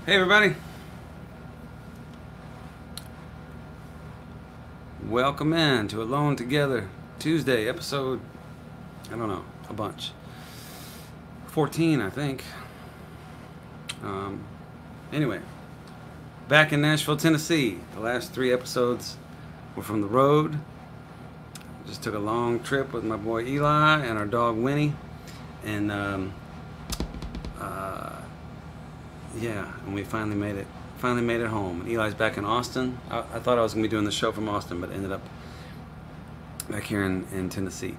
Hey everybody, welcome in to Alone Together Tuesday episode, I don't know, a bunch, 14 I think. Anyway, back in Nashville, Tennessee. The last 3 episodes were from the road. Just took a long trip with my boy Eli and our dog Winnie, and yeah, and we finally made it home. And Eli's back in Austin. I thought I was gonna be doing the show from Austin, but ended up back here in Tennessee.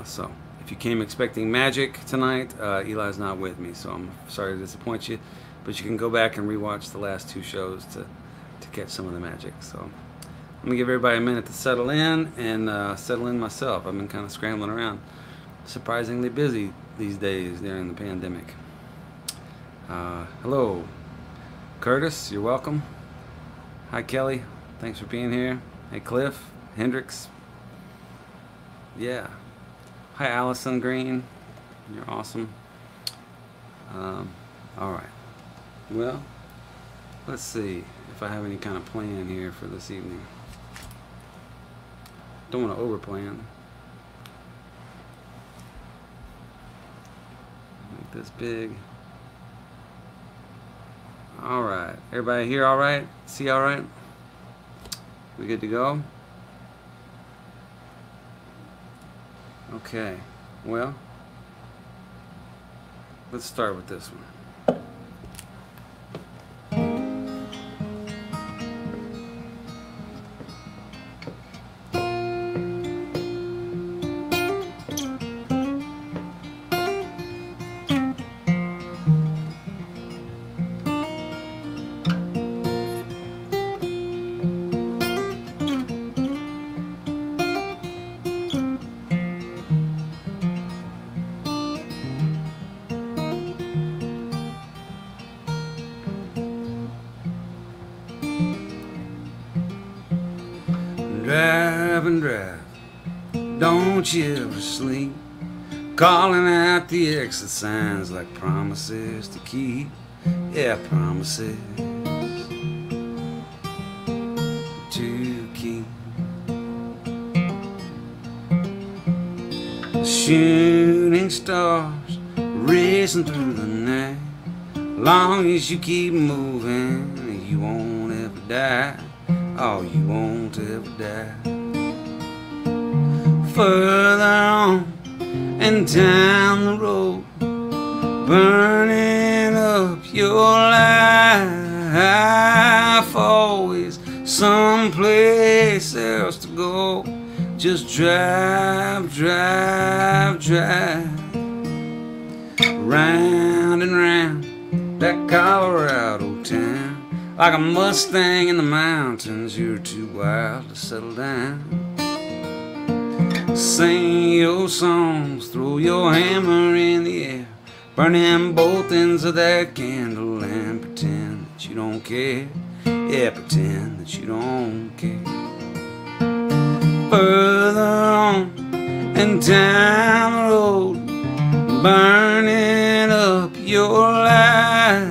So if you came expecting magic tonight, Eli's not with me, so I'm sorry to disappoint you, but you can go back and rewatch the last 2 shows to catch some of the magic. So I'm gonna give everybody a minute to settle in and settle in myself. I've been kind of scrambling around, surprisingly busy these days during the pandemic. Hello, Curtis, you're welcome. Hi, Kelly, thanks for being here. Hey, Cliff, Hendricks. Yeah. Hi, Allison Green, you're awesome. Alright, well, let's see if I have any kind of plan here for this evening. Don't want to overplan. Make this big. Alright, everybody here alright? See alright? We good to go? Okay, well, let's start with this one. Drive and drive, don't you ever sleep, calling out the exit signs like promises to keep. Yeah, promises to keep. Shooting stars racing through the night, long as you keep moving, you won't ever die. Oh, you won't ever die. Further on and down the road, burning up your life. Always someplace else to go. Just drive, drive, drive, round and round that Colorado town. Like a Mustang in the mountains, you're too wild to settle down. Sing your songs, throw your hammer in the air, burning both ends of that candle and pretend that you don't care. Yeah, pretend that you don't care. Further on and down the road, burning up your life.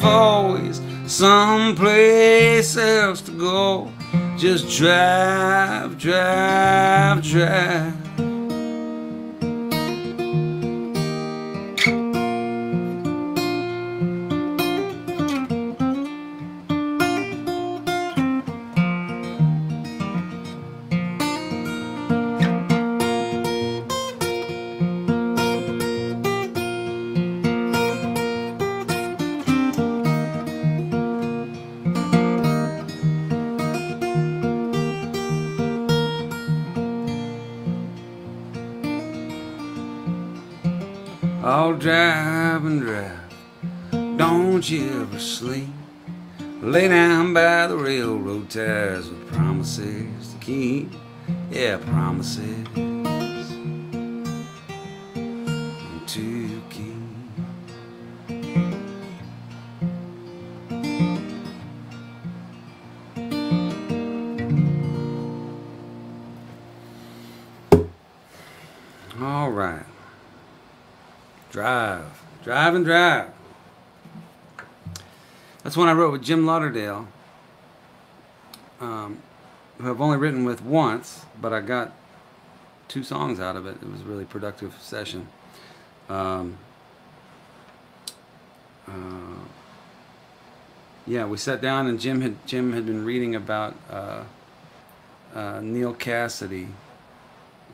Always someplace else to go. Just drive, drive, drive. I'll drive and drive, don't you ever sleep, lay down by the railroad ties with promises to keep. Yeah, promises to keep. All right. Drive and drive. That's one I wrote with Jim Lauderdale, who I've only written with once, but I got 2 songs out of it. It was a really productive session. Yeah, we sat down and Jim had been reading about Neil Cassidy,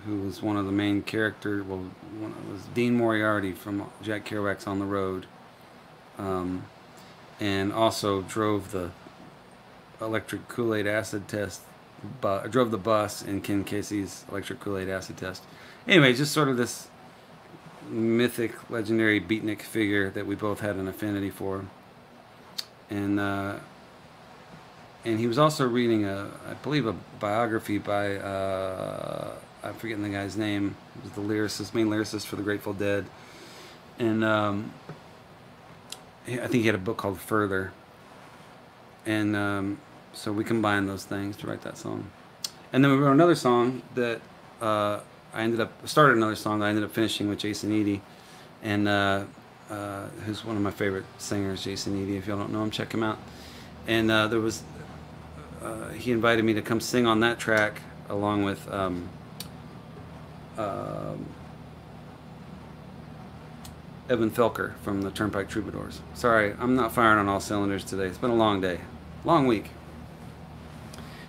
who was one of the main characters. Well, it was Dean Moriarty from Jack Kerouac's On the Road, and also drove the electric Kool-Aid acid test. Drove the bus in Ken Kesey's electric Kool-Aid acid test. Anyway, just sort of this mythic, legendary beatnik figure that we both had an affinity for. And he was also reading I believe a biography by I'm forgetting the guy's name. He was the lyricist, main lyricist for the Grateful Dead, and I think he had a book called Further. And so we combined those things to write that song. And then we wrote another song that started another song that I ended up finishing with Jason Eady, and who's one of my favorite singers, Jason Eady. If y'all don't know him, check him out. And he invited me to come sing on that track along with Evan Felker from the Turnpike Troubadours. Sorry, I'm not firing on all cylinders today. It's been a long day, long week.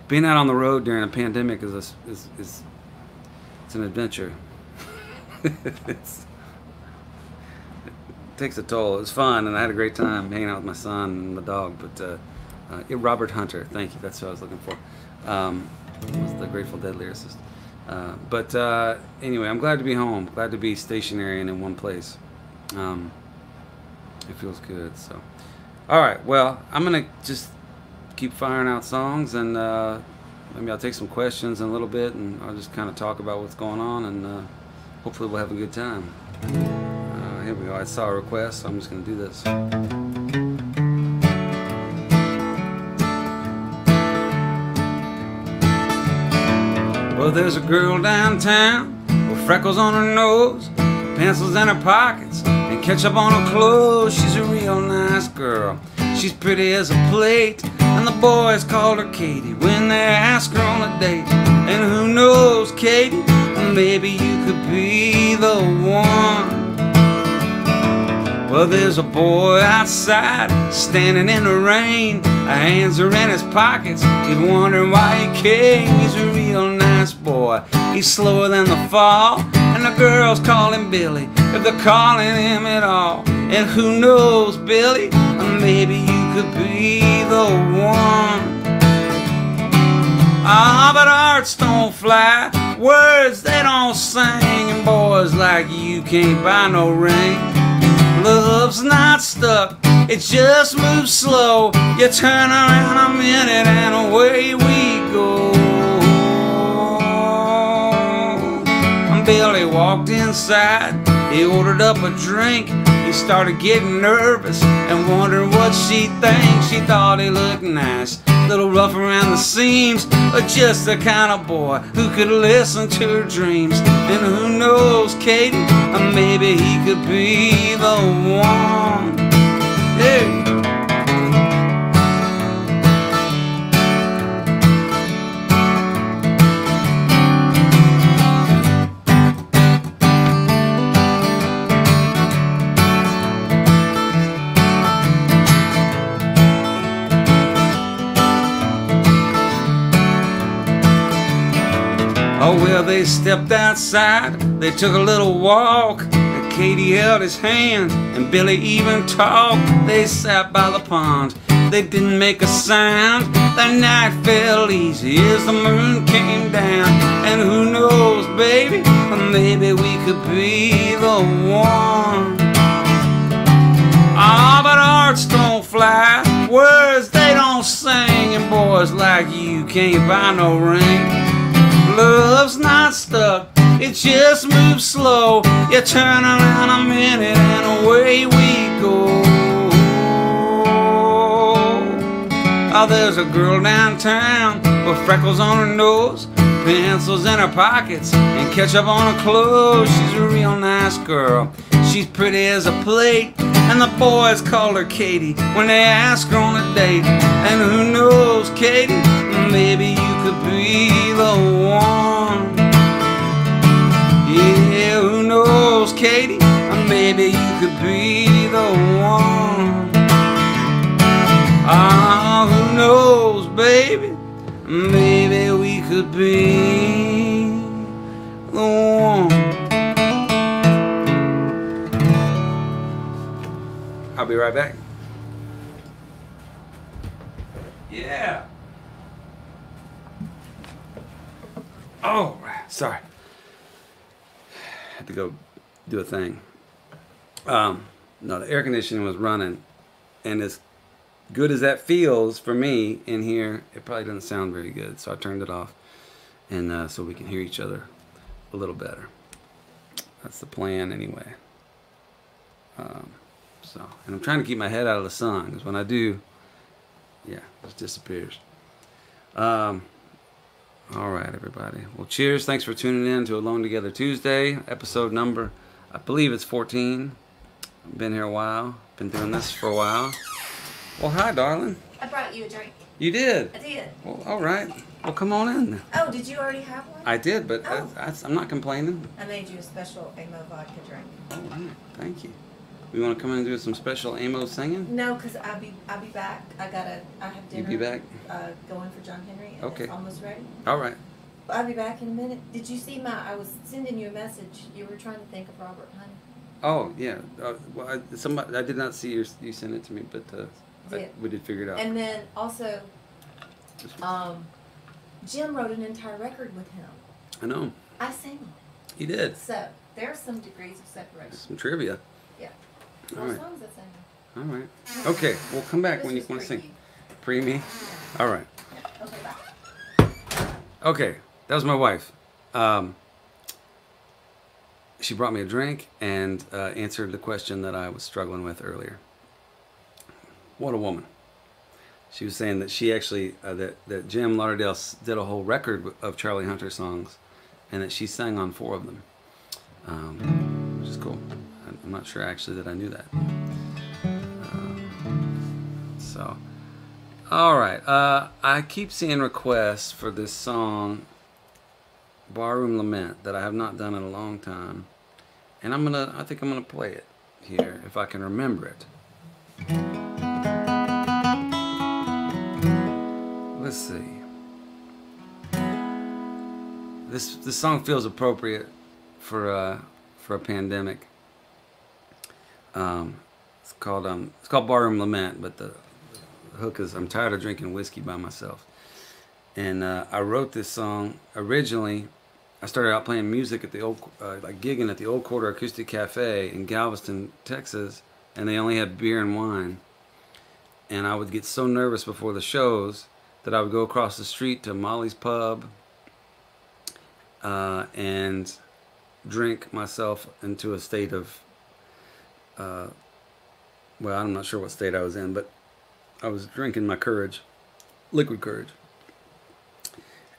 Being out on the road during a pandemic is an adventure. It takes a toll. It was fun, and I had a great time hanging out with my son and my dog. But Robert Hunter, thank you. That's what I was looking for. Was the Grateful Dead lyricist. But anyway, I'm glad to be home. Glad to be stationary and in one place. It feels good. So, all right. Well, I'm gonna just keep firing out songs, and maybe I'll take some questions in a little bit, and I'll just kind of talk about what's going on, and hopefully we'll have a good time. Here we go. I saw a request, so I'm just going to do this. Well, there's a girl downtown with freckles on her nose, pencils in her pockets, and ketchup on her clothes. She's a real nice girl. She's pretty as a plate, and the boys called her Katie when they asked her on a date. And who knows, Katie, maybe you could be the one. Well, there's a boy outside, standing in the rain. Hands are in his pockets, he's wondering why he came. He's a real nice boy, he's slower than the fall, and the girls call him Billy, if they're calling him at all. And who knows, Billy, maybe you could be the one. Ah, but hearts don't fly, words they don't sing, and boys like you can't buy no ring. Love's not stuck, it just moves slow. You turn around a minute and away we go. Billy walked inside, he ordered up a drink. He started getting nervous and wondering what she'd think. She thought he looked nice, a little rough around the seams, but just the kind of boy who could listen to her dreams. And who knows, Katie, maybe he could be the one. Hey. Oh, well, they stepped outside, they took a little walk, and Katie held his hand, and Billy even talked. They sat by the pond, they didn't make a sound. The night fell easy as the moon came down. And who knows, baby, maybe we could be the one. Ah, but hearts don't fly, words they don't sing, and boys like you can't buy no ring. Love's not stuck, it just moves slow. You turn around a minute and away we go. Oh, there's a girl downtown with freckles on her nose, pencils in her pockets, and ketchup on her clothes. She's a real nice girl, she's pretty as a plate, And the boys call her Katie when they ask her on a date. And who knows, Katie, maybe you could be the one. Yeah, who knows, Katie, maybe you could be the one. Ah, who knows, baby, maybe we could be the one. I'll be right back. Yeah. Oh, sorry. Had to go do a thing. No, the air conditioning was running, and as good as that feels for me in here, it probably doesn't sound very good. So I turned it off, and so we can hear each other a little better. That's the plan anyway. So, and I'm trying to keep my head out of the sun, because when I do, yeah, it just disappears. All right, everybody. Well, cheers. Thanks for tuning in to Alone Together Tuesday, episode number, I believe it's 14. I've been here a while. Been doing this for a while. Well, hi, darling. I brought you a drink. You did? I did. Well, all right. Well, come on in. Oh, did you already have one? I did, but Oh. I'm not complaining. I made you a special Amo vodka drink. All right. Thank you. We want to come in and do some special Amo singing? No, because I'll be back. I have dinner. You be back? Going for John Henry. And Okay. It's almost ready. All right. I'll be back in a minute. Did you see I was sending you a message. You were trying to think of Robert Honey. Oh, yeah. Well, I did not see you send it to me, but we did figure it out. And then also, Jim wrote an entire record with him. I know. I sang on it. He did. So there are some degrees of separation. Some trivia. Yeah. All 4 right. songs I sang. All right. Okay, we'll come back when you want to sing. Pre me? All right. Yeah. Okay, bye. Okay, that was my wife. She brought me a drink and answered the question that I was struggling with earlier. What a woman. She was saying that she actually, that Jim Lauderdale did a whole record of Charlie Hunter songs, and that she sang on 4 of them, which is cool. I'm not sure actually that I knew that. So, all right. I keep seeing requests for this song, Barroom Lament, that I have not done in a long time, and I think I'm gonna play it here if I can remember it. Let's see. This song feels appropriate for a pandemic. It's called Barroom Lament, but the hook is I'm tired of drinking whiskey by myself. And I wrote this song originally. I started out playing music at the old, like gigging at the Old Quarter Acoustic Cafe in Galveston, Texas, and they only had beer and wine. And I would get so nervous before the shows that I would go across the street to Molly's Pub and drink myself into a state of, well, I'm not sure what state I was in, but I was drinking my courage, liquid courage.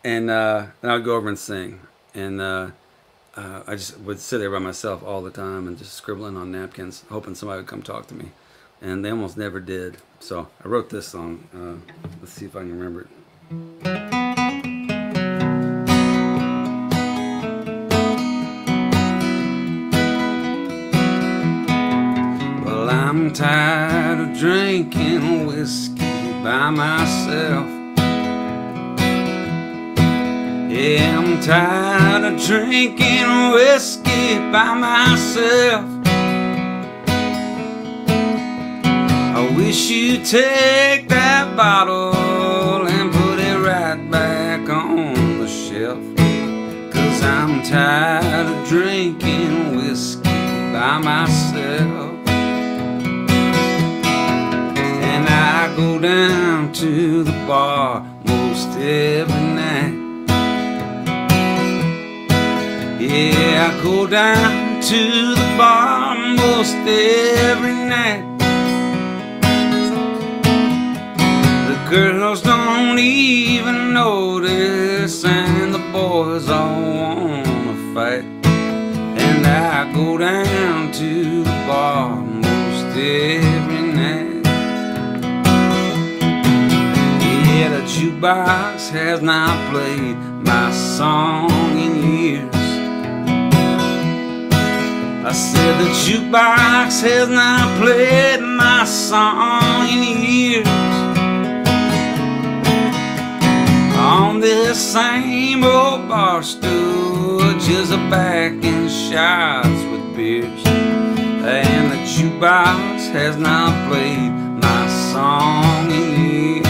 And then I would go over and sing. And I just would sit there by myself all the time and just scribbling on napkins, hoping somebody would come talk to me. And they almost never did. So I wrote this song. Let's see if I can remember it. Well, I'm tired of drinking whiskey by myself. Yeah, I'm tired of drinking whiskey by myself. I wish you'd take that bottle and put it right back on the shelf. 'Cause I'm tired of drinking whiskey by myself. And I go down to the bar most every night. Yeah, I go down to the bar most every night. The girls don't even notice, and the boys all wanna fight. And I go down to the bar most every night. Yeah, the jukebox has not played my song in years. I said the jukebox has not played my song in years. On this same old bar stool, just backing shots with beers. And the jukebox has not played my song in years.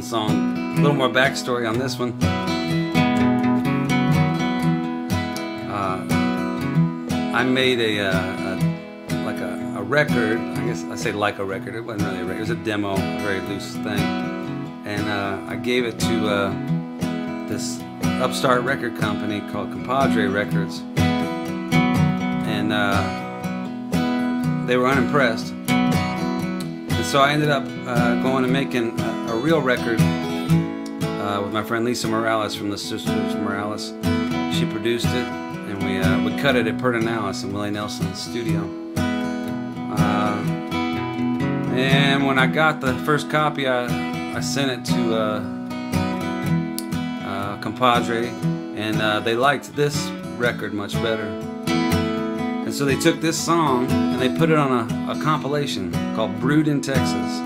Song. A little more backstory on this one. I made like a record. I guess I say like a record. It wasn't really a record. It was a demo, a very loose thing. And I gave it to this upstart record company called Compadre Records. And they were unimpressed. And so I ended up going and making a real record with my friend Lisa Morales from the Sisters Morales. She produced it, and we cut it at Pedernales in Willie Nelson's studio. And when I got the first copy, I sent it to Compadre, and they liked this record much better. And so they took this song and they put it on a compilation called Brewed in Texas,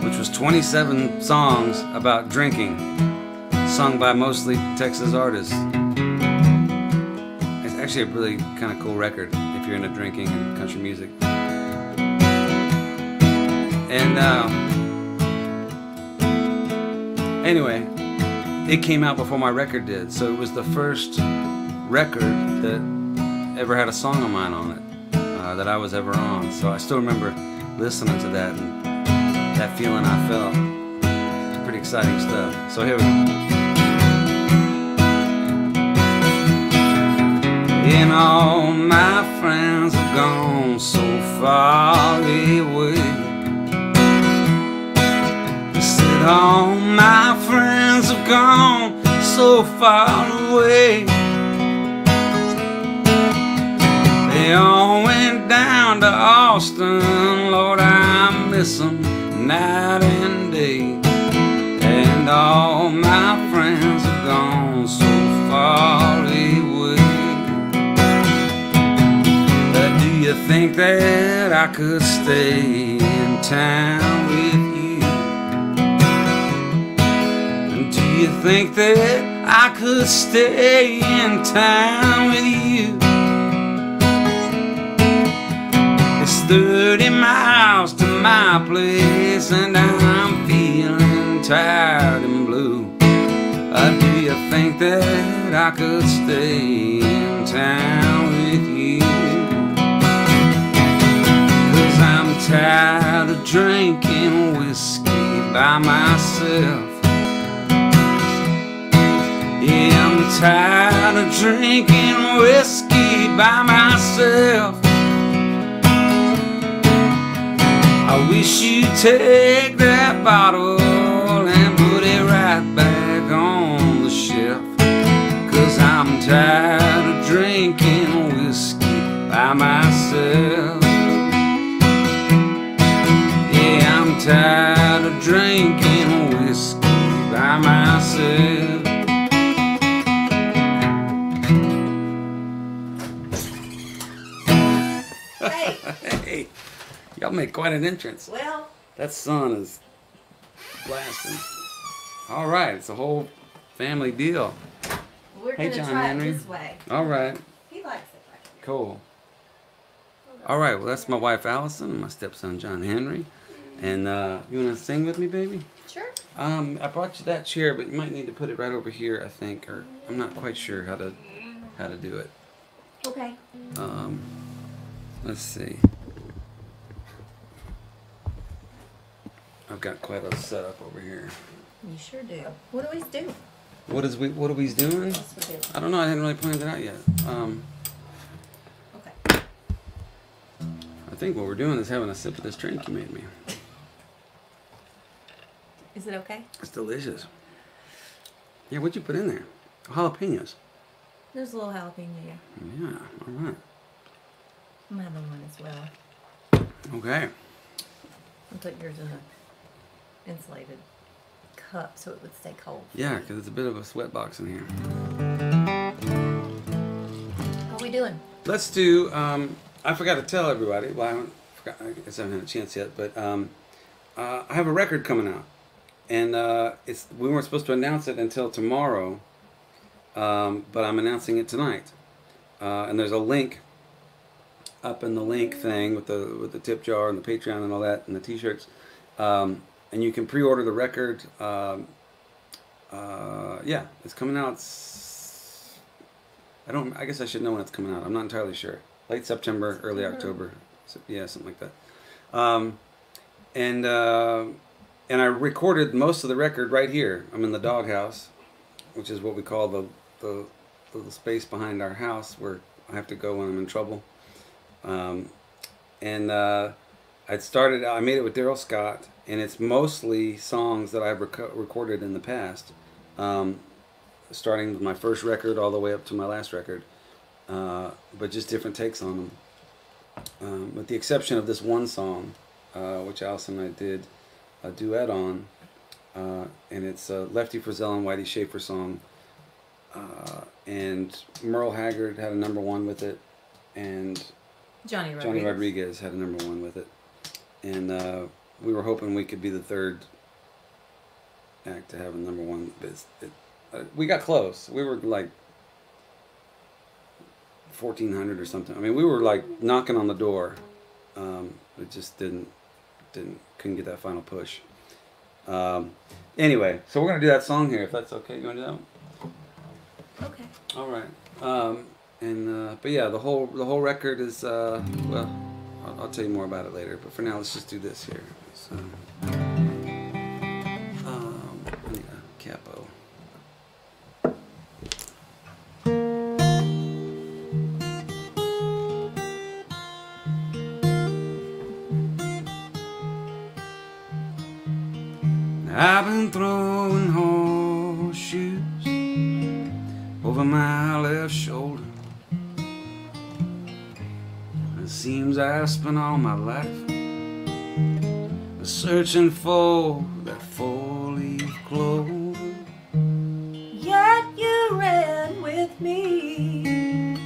which was 27 songs about drinking, sung by mostly Texas artists. It's actually a really kind of cool record if you're into drinking and country music. And anyway, it came out before my record did, so it was the first record that ever had a song of mine on it that I was ever on. So I still remember listening to that and that feeling I felt. It's pretty exciting stuff. So here we go. And all my friends have gone so far away. I said all my friends have gone so far away. They all went down to Austin, Lord, I miss them night and day. And all my friends have gone so far away. Do you think that I could stay in town with you? And do you think that I could stay in town with you? It's 30 miles to my place, and I'm feeling tired and blue. Do you think that I could stay in town with you? 'Cause I'm tired of drinking whiskey by myself. Yeah, I'm tired of drinking whiskey by myself. I wish you'd take that bottle and put it right back on the shelf. 'Cause I'm tired of drinking whiskey by myself. Yeah, I'm tired of drinking whiskey by myself. Hey, y'all make quite an entrance. Well, that sun is blasting. All right, it's a whole family deal. We're Hey, gonna John try Henry. it this way. All right, He likes it right here. cool. All right, well, that's my wife Allison and my stepson John Henry. And you want to sing with me, baby? Sure. I brought you that chair, but you might need to put it right over here, I think, or I'm not quite sure how to do it. Okay. Let's see. I've got quite a setup over here. You sure do. What do we do? What are we doing? Yes, we do. I don't know. I hadn't really planned it out yet. Okay. I think what we're doing is having a sip of this drink you made me. Is it okay? It's delicious. Yeah, what'd you put in there? Jalapenos. There's a little jalapeno, yeah. Yeah, all right. I'm having one as well. Okay. I'll put yours in an insulated cup so it would stay cold. Yeah, because it's a bit of a sweat box in here. What are we doing? Let's do, I forgot to tell everybody, well, I guess I haven't had a chance yet, but I have a record coming out. And we weren't supposed to announce it until tomorrow, but I'm announcing it tonight. And there's a link up in the link thing with the tip jar and the Patreon and all that and the t-shirts. And you can pre-order the record. Yeah, it's coming out. I guess I should know when it's coming out. I'm not entirely sure. Late September, early October. So, yeah, something like that. And I recorded most of the record right here. I'm in the doghouse, which is what we call the space behind our house where I have to go when I'm in trouble. I made it with Daryl Scott, and it's mostly songs that I've recorded in the past, starting with my first record all the way up to my last record, but just different takes on them. With the exception of this one song, which Allison and I did a duet on, and it's a Lefty Frizzell and Whitey Schaefer song, and Merle Haggard had a #1 with it, and Johnny Rodriguez had a #1 with it, and we were hoping we could be the third act to have a #1. But we got close. We were like 1,400 or something. I mean, we were like knocking on the door. It just couldn't get that final push. Anyway, so we're gonna do that song here, if that's okay. You wanna do that one? Okay. All right. But yeah, the whole record is well, I'll tell you more about it later. But for now, let's just do this here. So, I need a capo. I've been throwing horseshoes over my left shoulder. It seems I've spent all my life searching for that four-leaf clover. Yet you ran with me,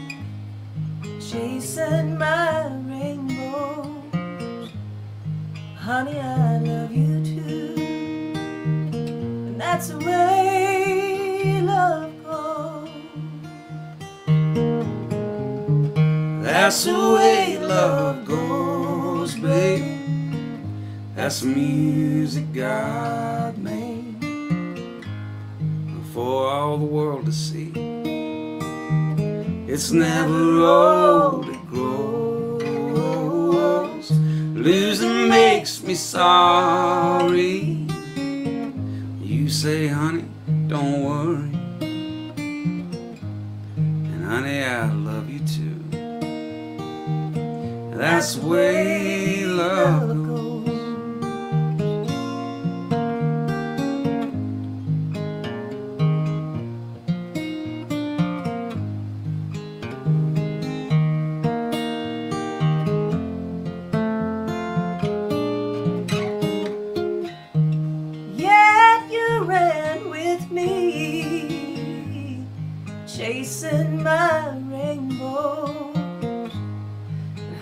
chasing my rainbows. Honey, I love you too. And that's the way love goes. That's the way love goes, babe. That's the music God made for all the world to see. It's never old, it grows. Losing makes me sorry. You say, honey, don't worry. And honey, I love you too. That's the way love goes. Chasing my rainbow. And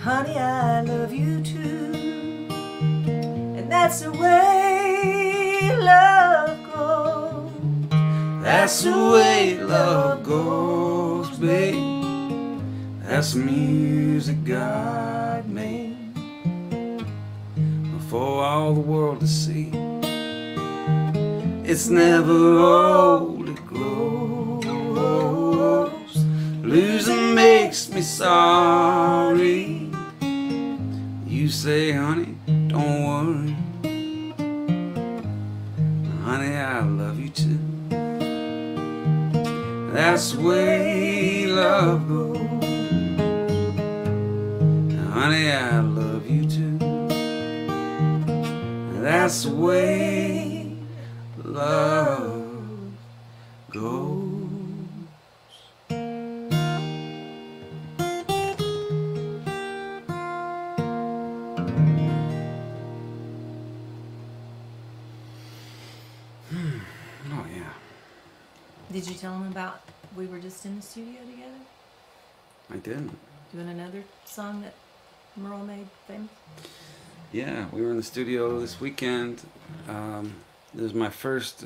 honey, I love you too. And that's the way love goes. That's the way love goes, babe. That's the music God made for all the world to see. It's never old, it grows. Losing makes me sorry. You say, honey, don't worry. Honey, I love you too. That's the way love goes. Honey, I love you too. That's the way love goes. Oh yeah. Did you tell him about we were just in the studio together? I did. Doing another song that Merle made famous? Yeah, we were in the studio this weekend. It was my first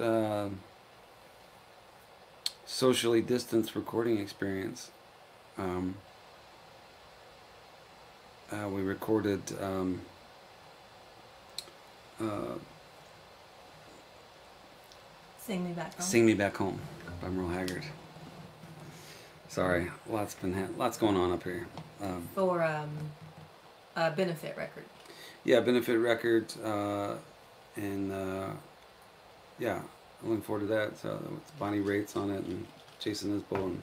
socially distanced recording experience. We recorded Sing Me Back Home. Sing Me Back Home by Merle Haggard. Sorry, lots going on up here. For a benefit record. Yeah, benefit record, and yeah, I'm looking forward to that. So it's Bonnie Raitt's on it, and Jason Isbell,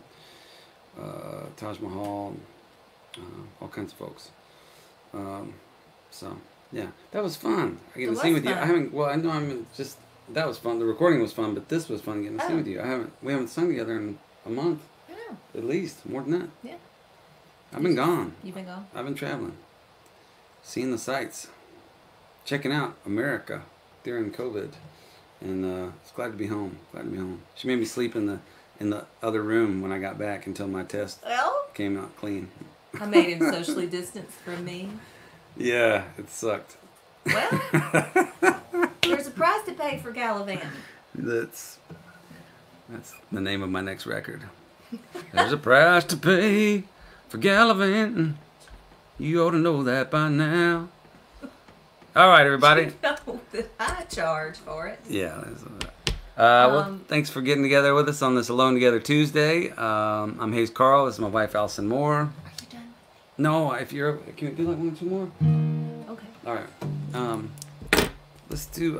and Taj Mahal, and, all kinds of folks. So yeah, that was fun. I get to sing with you. I haven't. Well, I know that was fun. The recording was fun, but this was fun getting to sing with you. We haven't sung together in a month. Yeah. At least more than that. Yeah. I've been gone. You've been gone? I've been traveling, seeing the sights, checking out America during COVID, and it's glad to be home. Glad to be home. She made me sleep in the other room when I got back until my test came out clean. I made him socially distanced from me. Yeah, it sucked. Well, there's a price to pay for gallivanting. That's the name of my next record. There's a price to pay for gallivanting. You ought to know that by now. All right, everybody. You know that I charge for it. Yeah. Well, thanks for getting together with us on this Alone Together Tuesday. I'm Hayes Carll. This is my wife, Allison Moore. Are you done? No, can we do like one or two more? Okay. All right. Let's do.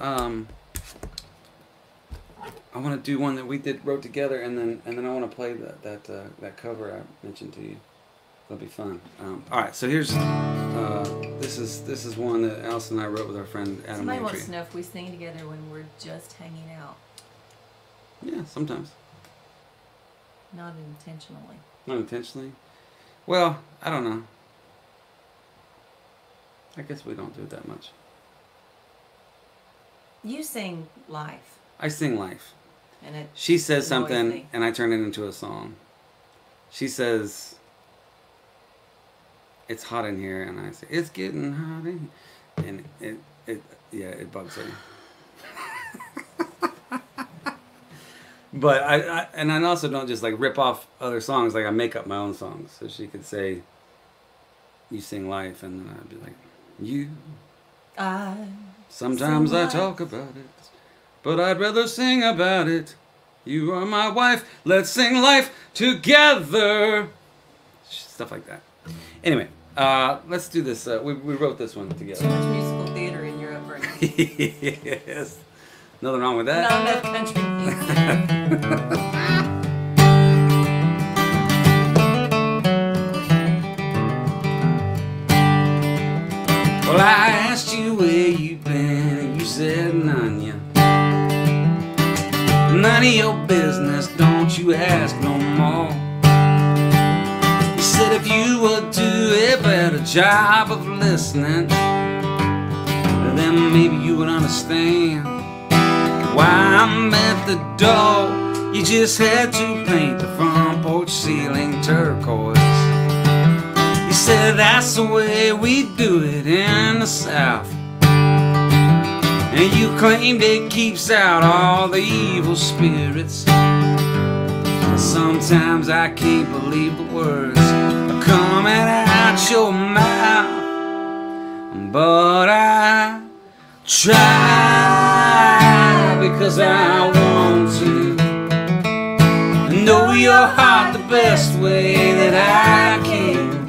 I want to do one that we wrote together, and then I want to play that cover I mentioned to you. That'll be fun. All right. So here's this is one that Allison and I wrote with our friend Adam. Somebody Mantry. wants to know if we sing together when we're just hanging out. Yeah, sometimes. Not intentionally. Not intentionally. Well, I don't know. I guess we don't do it that much. You sing life. I sing life. And she says annoys something, me. and I turn it into a song. She says, "It's hot in here," and I say, "It's getting hot in here." And it bugs her. But I also don't just like rip off other songs. Like I make up my own songs. So she could say, "You sing life," and then I'd be like, "You." Sometimes I talk about it, but I'd rather sing about it. You are my wife. Let's sing life together. Stuff like that. Anyway, let's do this. We wrote this one together. Too much musical theater in your upbringing. Yes. Nothing wrong with that. Not enough country music. Well, I asked you where you been, and you said none, yeah. None of your business, don't you ask no more. You said if you would do a better job of listening, then maybe you would understand why I'm at the door. You just had to paint the front porch ceiling turquoise. You said that's the way we do it in the South, and you claimed it keeps out all the evil spirits. Sometimes I can't believe the words are coming out your mouth, but I try, because 'cause I want to know your heart the best way that I can.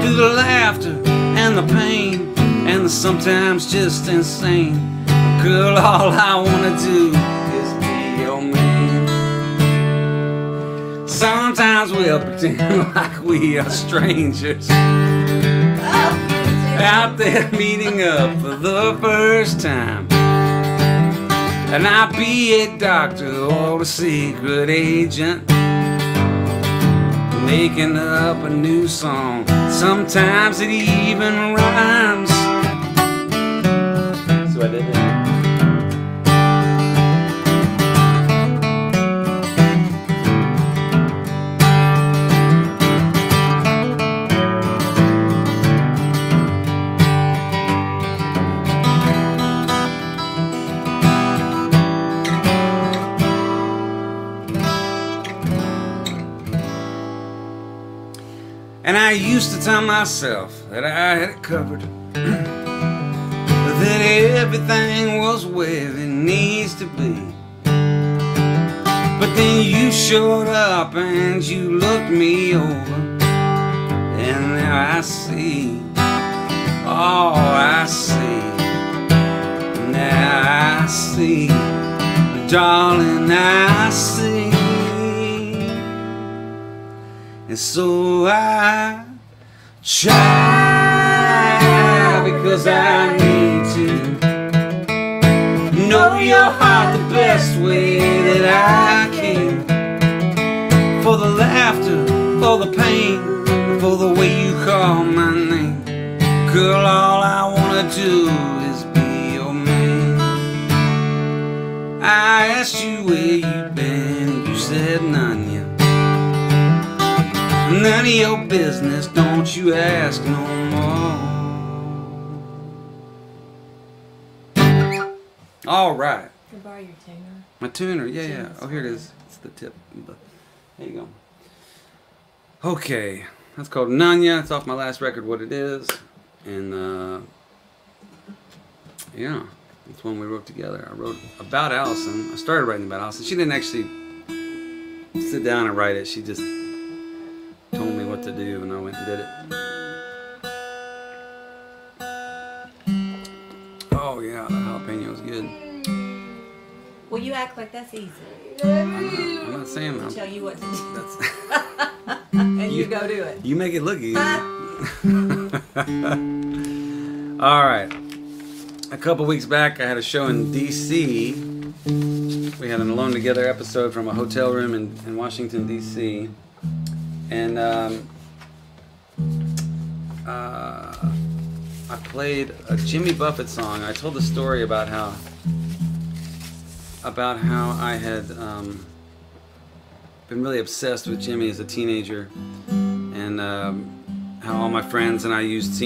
Through the laughter and the pain and the sometimes just insane. Girl, all I wanna do is be your man. Sometimes we'll pretend like we are strangers out there meeting up for the first time. And I'll be a doctor or a secret agent, making up a new song. Sometimes it even rhymes. So I did it. And I used to tell myself that I had it covered, that everything was where it needs to be. But then you showed up and you looked me over, and now I see, oh I see, now I see, darling I see. And so I try, because I need to know your heart the best way that I can. For the laughter, for the pain, for the way you call my name. Girl, all I wanna do is be your man. I asked you where you've been, and you said none yet. None of your business, don't you ask no more. All right. Can I borrow your tuner? My tuner, yeah. Oh, here it is. It's the tip. There you go. Okay, that's called Nanya. It's off my last record, What It Is. And, yeah, it's one we wrote together. I wrote about Allison. I started writing about Allison. She didn't actually sit down and write it. She just told me what to do, and I went and did it. Oh yeah, the jalapeno was good. Well, you act like that's easy. I'm not saying I'll tell you what to do. That's And you go do it. You make it look easy. All right. A couple weeks back, I had a show in D.C. We had an Alone Together episode from a hotel room in Washington, D.C. And I played a Jimmy Buffett song. I told the story about how I had been really obsessed with Jimmy as a teenager, and how all my friends and I used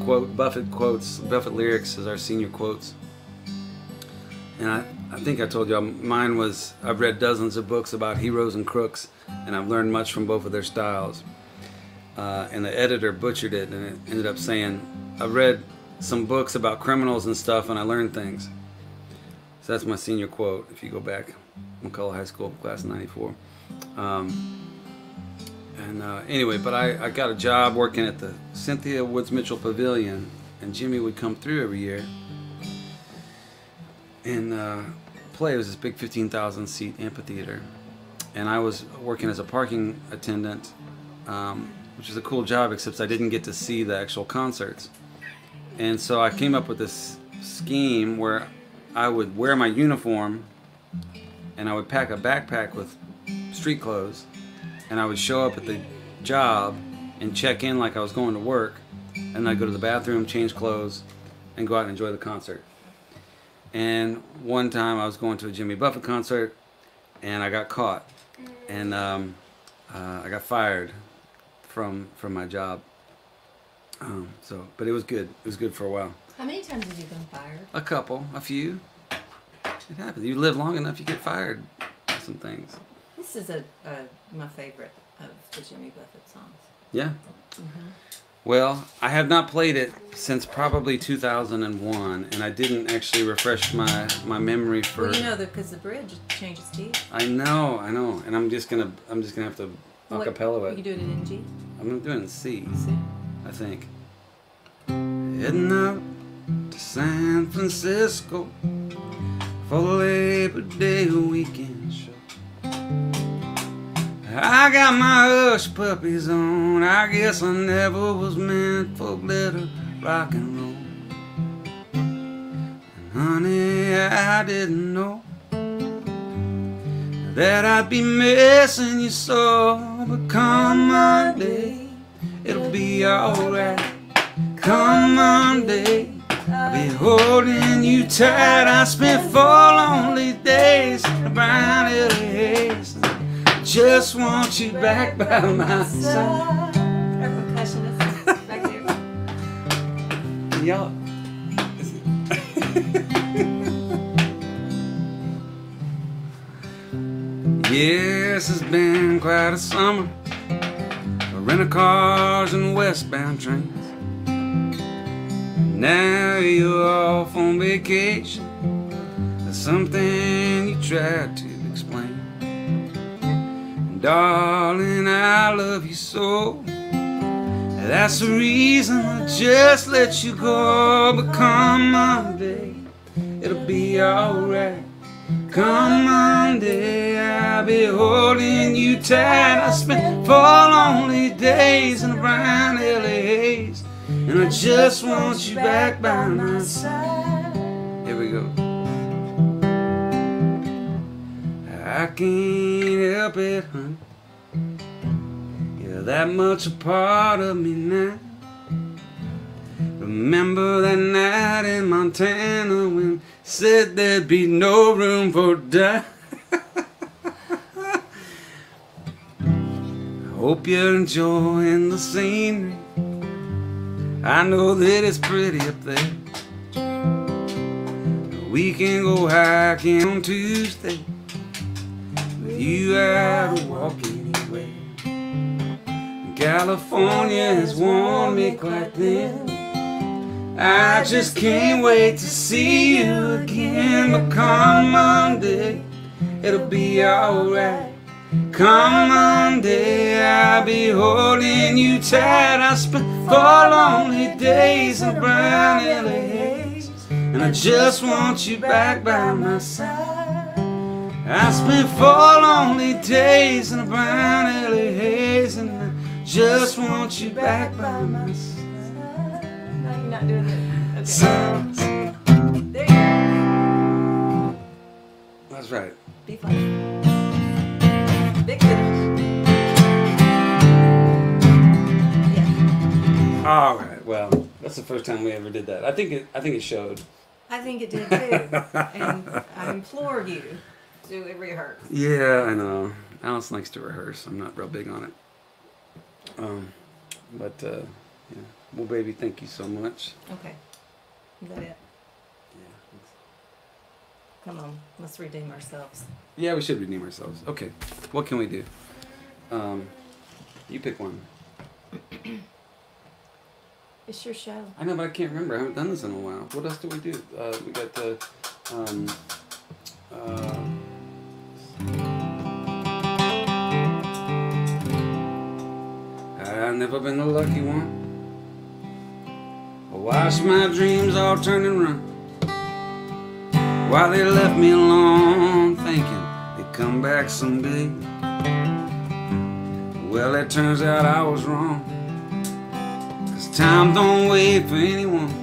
Buffett lyrics as our senior quotes. And I think I told you mine was, I've read dozens of books about heroes and crooks, and I've learned much from both of their styles. And the editor butchered it, and it ended up saying, I've read some books about criminals and stuff, and I learned things. So that's my senior quote, if you go back. McCullough High School, class of '94. Anyway, but I got a job working at the Cynthia Woods Mitchell Pavilion, and Jimmy would come through every year and play. It was this big 15,000 seat amphitheater, and I was working as a parking attendant, which is a cool job, except I didn't get to see the actual concerts. And so I came up with this scheme where I would wear my uniform and I would pack a backpack with street clothes, and I would show up at the job and check in like I was going to work, and I'd go to the bathroom, change clothes, and go out and enjoy the concert. And one time I was going to a Jimmy Buffett concert, and I got caught, and I got fired from my job. But it was good. It was good for a while. How many times have you been fired? A couple, a few. It happens. You live long enough, you get fired. Some things. This is my favorite of the Jimmy Buffett songs. Yeah. Well, I have not played it since probably 2001, and I didn't actually refresh my memory for. Well, you know, because the bridge changes keys. I know, and I'm just gonna have to acapella it. You do it in G. I'm gonna do it in C. C. I think. Heading out to San Francisco for the Labor Day weekend show. I got my hush puppies on. I guess I never was meant for glitter rock and roll. And honey, I didn't know that I'd be missing you so. But come Monday, it'll be alright. Come Monday, I'll be holding you tight. I spent 4 lonely days in a brown LA haze. Just want you back by my side. Our percussionist back there. Y'all. Yes, it's been quite a summer. Rental cars and westbound trains. Now you're off on vacation. That's something you tried to explain. Darling, I love you so. That's the reason I just let you go. But come Monday, it'll be alright. Come Monday, I'll be holding you tight. I spent 4 lonely days in a brown LA haze, and I just want you back by my side. Here we go. I can't help it, honey. You're that much a part of me now. Remember that night in Montana when said there'd be no room for doubt. I hope you're enjoying the scenery. I know that it's pretty up there. We can go hiking on Tuesday. You out to walk anyway. California has worn me quite thin. I just can't wait to see you again. But come Monday, it'll be alright. Come Monday, I'll be holding you tight. I spent 4 lonely days in a brown LA haze, and I just want you back by my side. I spent 4 lonely days in a brown LA haze, and I just want you back by my side. No, you're not doing it. Okay. There you go. That's right. Be fun. Big finish. Yeah. All right. Well, that's the first time we ever did that. I think it showed. I think it did too. And I implore you to rehearse. Yeah, I know. Alice likes to rehearse. I'm not real big on it. Yeah. Well, baby, thank you so much. Okay. Is that it? Yeah. Come on. Let's redeem ourselves. Yeah, we should redeem ourselves. Okay. What can we do? You pick one. It's your show. I know, but I can't remember. I haven't done this in a while. What else do we do? We got the... I've never been the lucky one. I watched my dreams all turn and run, while they left me alone, thinking they'd come back someday. Well, it turns out I was wrong, 'cause time don't wait for anyone.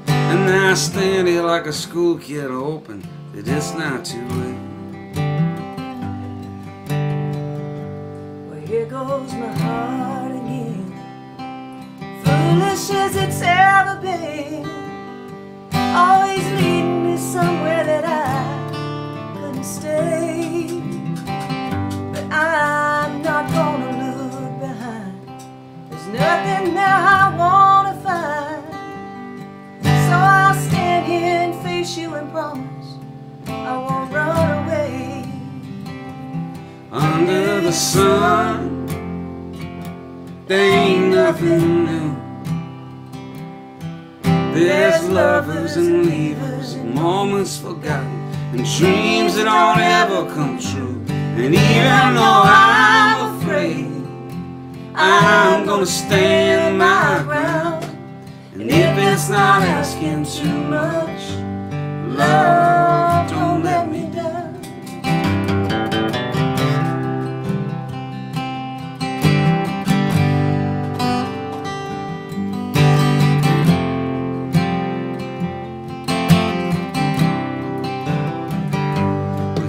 And now I stand here like a school kid hoping that it's not too late. Here goes my heart again, foolish as it's ever been, always leading me somewhere that I couldn't stay. But I'm not gonna look behind, there's nothing there I wanna find. So I'll stand here and face you and promise I won't run away. Under the sun, there ain't nothing new. There's lovers and leavers, and moments forgotten, and dreams that don't ever come true. And even though I'm afraid, I'm gonna stand my ground. And if it's not asking too much, love, don't let me down.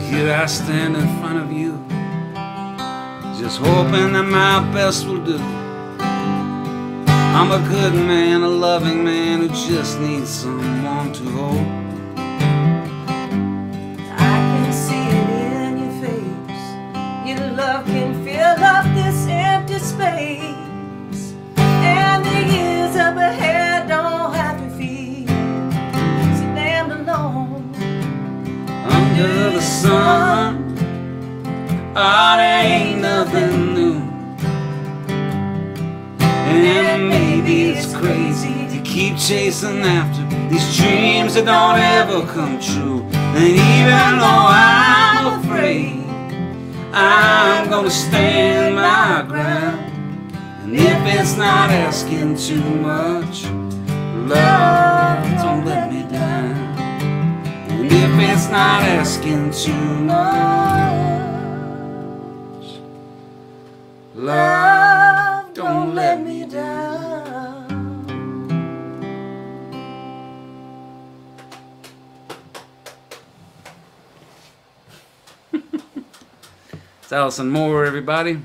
Here I stand in front of you, just hoping that my best will do. I'm a good man, a loving man who just needs someone to hold. I can see it in your face. Your love can fill up this empty space, and the years up ahead don't have to feel so damn alone. Under the sun, oh, there ain't nothing new. And maybe it's crazy to keep chasing after these dreams that don't ever come true. And even though I'm afraid, I'm gonna stand my ground. And if it's not asking too much, love, don't let me down. And if it's not asking too much, love, don't let me down. It's Allison Moore, everybody. All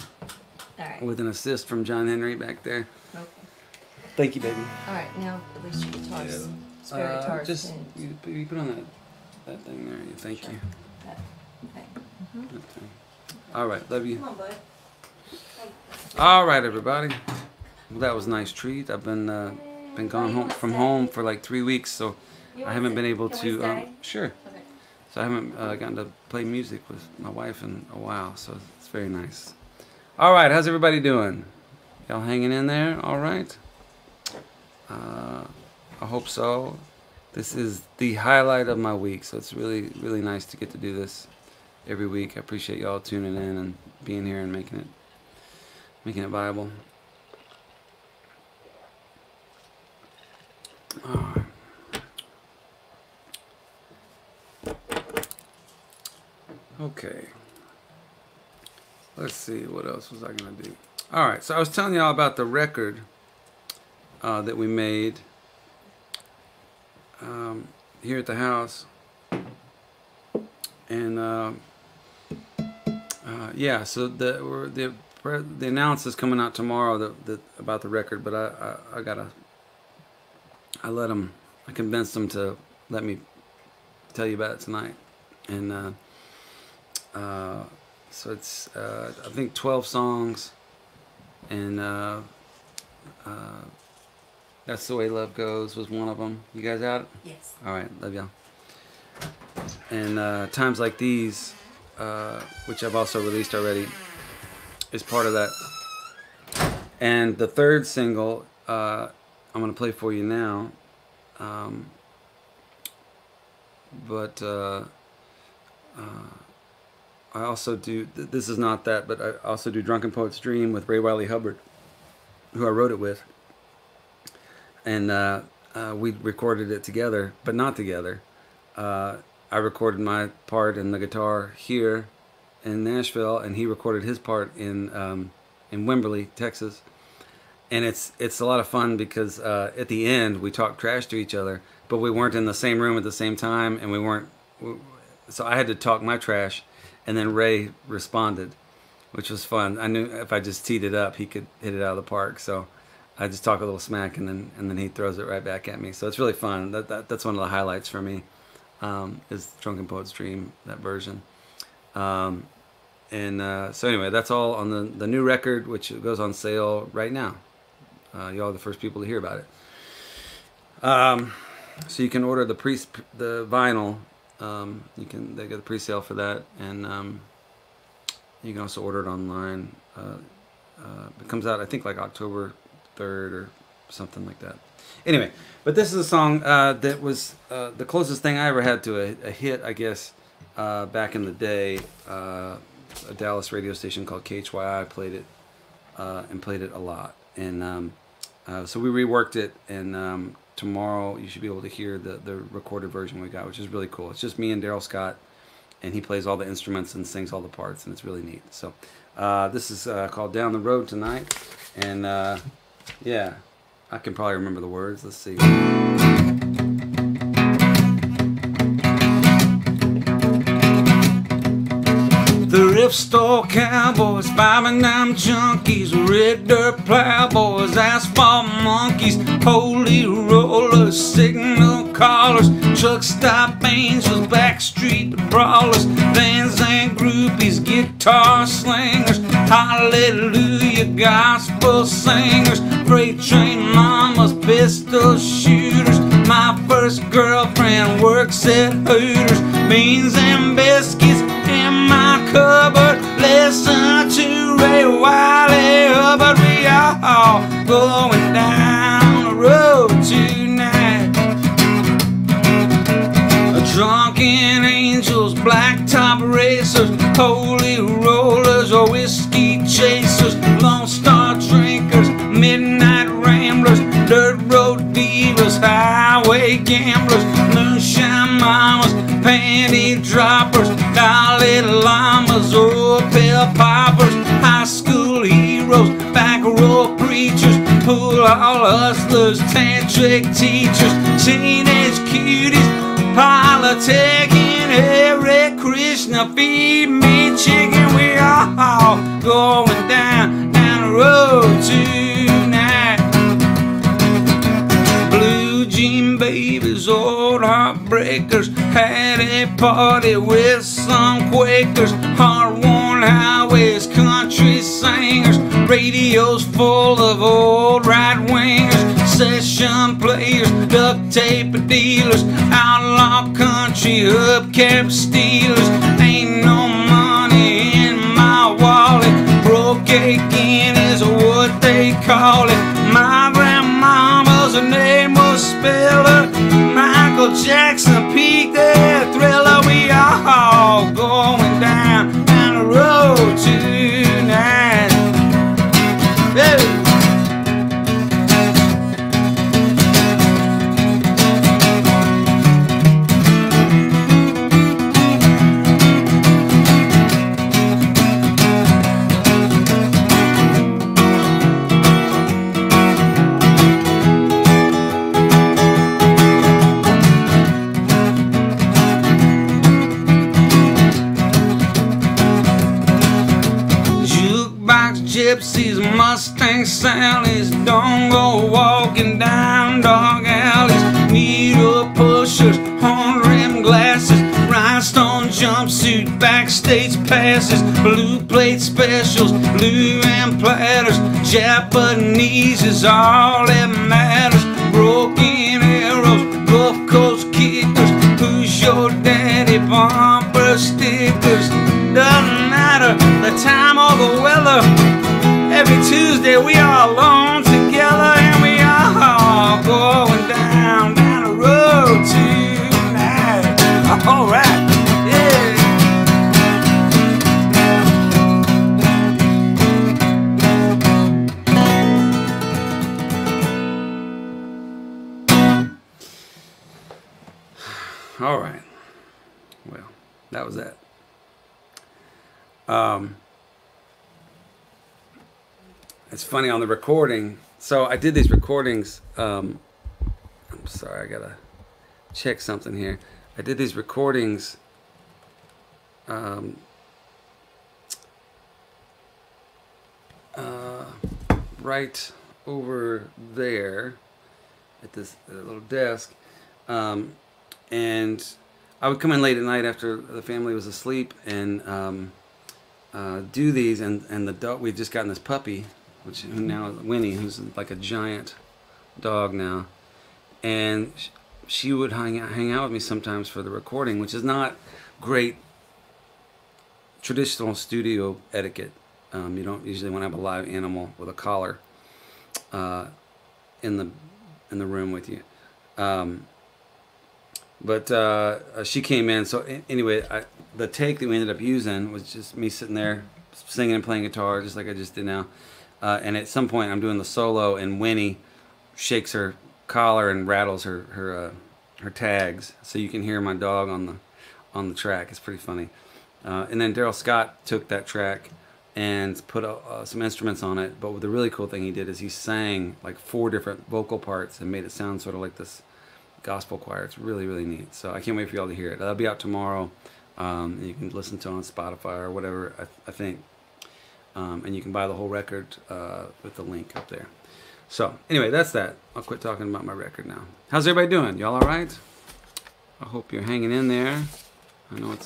right. With an assist from John Henry back there. Okay. Thank you, baby. All right. Now release your guitars. Spare guitars. Just and you put on that thing there. Thank you. that thing. Okay. All right, love you. Come on, bud. All right, everybody. Well, that was a nice treat. I've been gone home from home for like 3 weeks, so I haven't been able to. Sure. Okay. So I haven't gotten to play music with my wife in a while, so it's very nice. All right, how's everybody doing? Y'all hanging in there? All right. I hope so. This is the highlight of my week, so it's really, really nice to get to do this every week. I appreciate y'all tuning in and being here and making it viable. All right. Okay. Let's see, what else was I going to do? All right, so I was telling y'all about the record that we made here at the house. And yeah, so the announce is coming out tomorrow about the record, but I convinced them to let me tell you about it tonight. And so it's I think 12 songs, and That's the Way Love Goes was one of them. You guys out it? Yes. All right, love y'all. And Times Like These, which I've also released already, is part of that. And the third single, I'm going to play for you now. But I also do, this is not that, but I also do Drunken Poet's Dream with Wiley Hubbard, who I wrote it with. And we recorded it together, but not together. I recorded my part in the guitar here in Nashville, and he recorded his part in Wimberley, Texas. And it's a lot of fun because at the end we talked trash to each other, but we weren't in the same room at the same time, and we weren't. So I had to talk my trash, and then Ray responded, which was fun. I knew if I just teed it up, he could hit it out of the park. So I just talk a little smack, and then he throws it right back at me. So it's really fun. That's one of the highlights for me, is Drunken Poet's Dream, that version. So anyway, that's all on the new record, which goes on sale right now. Y'all are the first people to hear about it. So you can order the vinyl. They get the pre-sale for that, and you can also order it online. It comes out, I think, like October 3rd or something like that. Anyway, but this is a song that was the closest thing I ever had to a hit, I guess, back in the day. A Dallas radio station called KHYI played it and played it a lot. And so we reworked it, and tomorrow you should be able to hear the recorded version we got, which is really cool. It's just me and Daryl Scott, and he plays all the instruments and sings all the parts, and it's really neat. So this is called Down the Road Tonight, and yeah, I can probably remember the words. Let's see. The thrift store cowboys, 5-and-dime junkies, red dirt plowboys, asphalt monkeys, holy rollers, signal callers, truck stop angels, backstreet brawlers, vans and groupies, guitar slingers, hallelujah gospel singers, freight train mamas, pistol shooters. My first girlfriend works at Hooters, beans and biscuits in my cupboard. Listen to Ray Wiley, Hubbard. We all going down the road tonight. Drunken angels, blacktop racers, holy rollers, or whiskey chasers, Lone Star drinkers, midnight ramblers, dirt road divas, highway gamblers, moonshine mamas, panty droppers, Dalai Lamas, old pill poppers, high school heroes, back row preachers, pool hall hustlers, tantric teachers, teenage cuties, politicking, Hare Krishna, feed me chicken. We all going down the road tonight. Blue jean babies, old heartbreakers, had a party with some Quakers, hard-worn highways, country singers, radios full of old right-wingers, session players, duct tape dealers, outlaw country hubcap stealers. Ain't no money in my wallet, broke again is what they call it. My grandmama's name was Spiller, Michael Jackson peaked their Thriller. We all going down the road tonight. Hey. Gypsies, Mustang Sallies, don't go walking down dog alleys, needle pushers, horn rim glasses, rhinestone jumpsuit, backstage passes, blue plate specials, blue and platters, Japanese is all that matters, broken arrows, Gulf Coast kickers, who's your daddy, bumper stickers, doesn't matter the time or the weather. Every Tuesday we all alone together, and we all going down the road tonight. All right, yeah. All right. Well, that was that. It's funny on the recording. So I did these recordings. I'm sorry, I gotta check something here. I did these recordings right over there at this little desk, and I would come in late at night after the family was asleep and do these. And the dog, we've just gotten this puppy, which now Winnie, who's like a giant dog now, and she would hang out with me sometimes for the recording, which is not great traditional studio etiquette. You don't usually want to have a live animal with a collar in the room with you. But she came in. So anyway, the take that we ended up using was just me sitting there singing and playing guitar, just like I just did now. And at some point, I'm doing the solo, and Winnie shakes her collar and rattles her tags, so you can hear my dog on the track. It's pretty funny. And then Daryl Scott took that track and put some instruments on it. But the really cool thing he did is he sang like 4 different vocal parts and made it sound sort of like this gospel choir. It's really, really neat. So I can't wait for y'all to hear it. That'll be out tomorrow. And you can listen to it on Spotify or whatever, I think. And you can buy the whole record with the link up there. So anyway, that's that. I'll quit talking about my record now. How's everybody doing? Y'all all right? I hope you're hanging in there. I know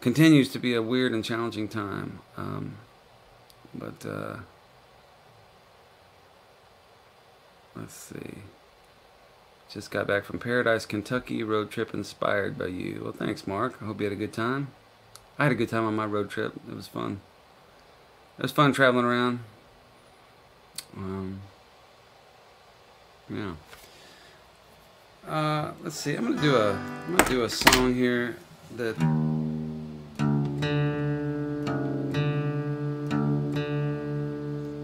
continues to be a weird and challenging time. But let's see. Just got back from Paradise, Kentucky. Road trip inspired by you. Well, thanks, Mark. I hope you had a good time. I had a good time on my road trip. It was fun. It was fun traveling around. Yeah. Let's see. I'm gonna do a song here that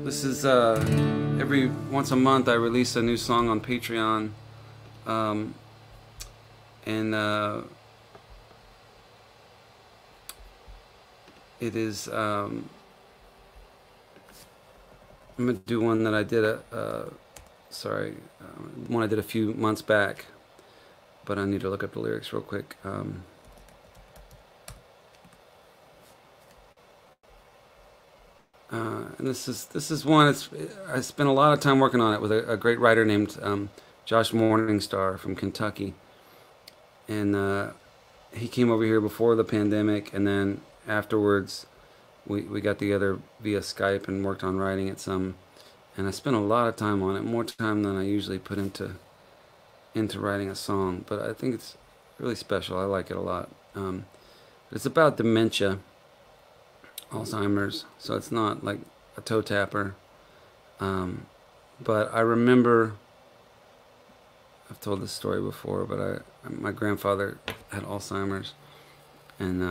this is every once a month I release a new song on Patreon. It is I'm gonna do one that I did one I did a few months back, but I need to look up the lyrics real quick. And this is one. I spent a lot of time working on it with a great writer named Josh Morningstar from Kentucky, and he came over here before the pandemic, and then afterwards we got together via Skype and worked on writing it some, and I spent a lot of time on it, more time than I usually put into writing a song, but I think it's really special. I like it a lot. It's about dementia, Alzheimer's, so it's not like a toe tapper, but I remember, I've told this story before, but my grandfather had Alzheimer's, and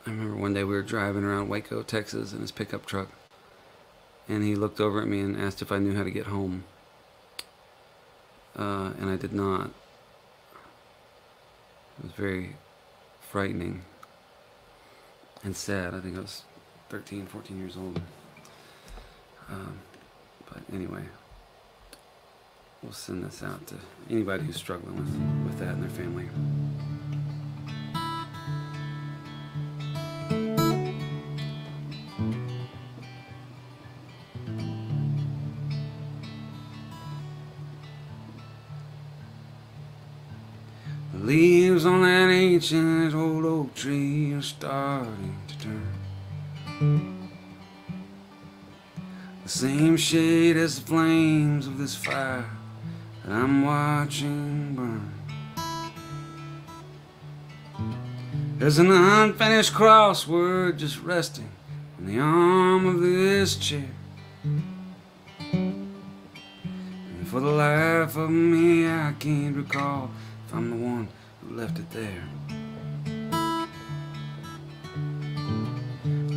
I remember one day we were driving around Waco, Texas in his pickup truck, and he looked over at me and asked if I knew how to get home, and I did not. It was very frightening and sad. I think I was 13, 14 years old. But anyway, we'll send this out to anybody who's struggling with that in their family. The leaves on that ancient old oak tree are starting to turn the same shade as the flames of this fire that I'm watching burn. There's an unfinished crossword just resting on the arm of this chair, and for the life of me I can't recall if I'm the one who left it there.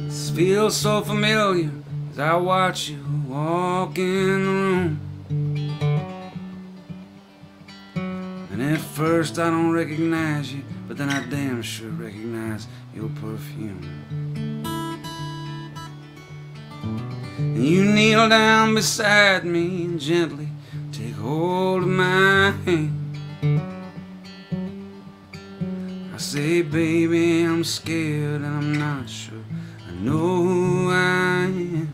This feels so familiar as I watch you walk in the room, and at first I don't recognize you, but then I damn sure recognize your perfume. And you kneel down beside me and gently take hold of my hand. I say, baby, I'm scared and I'm not sure I know who I am.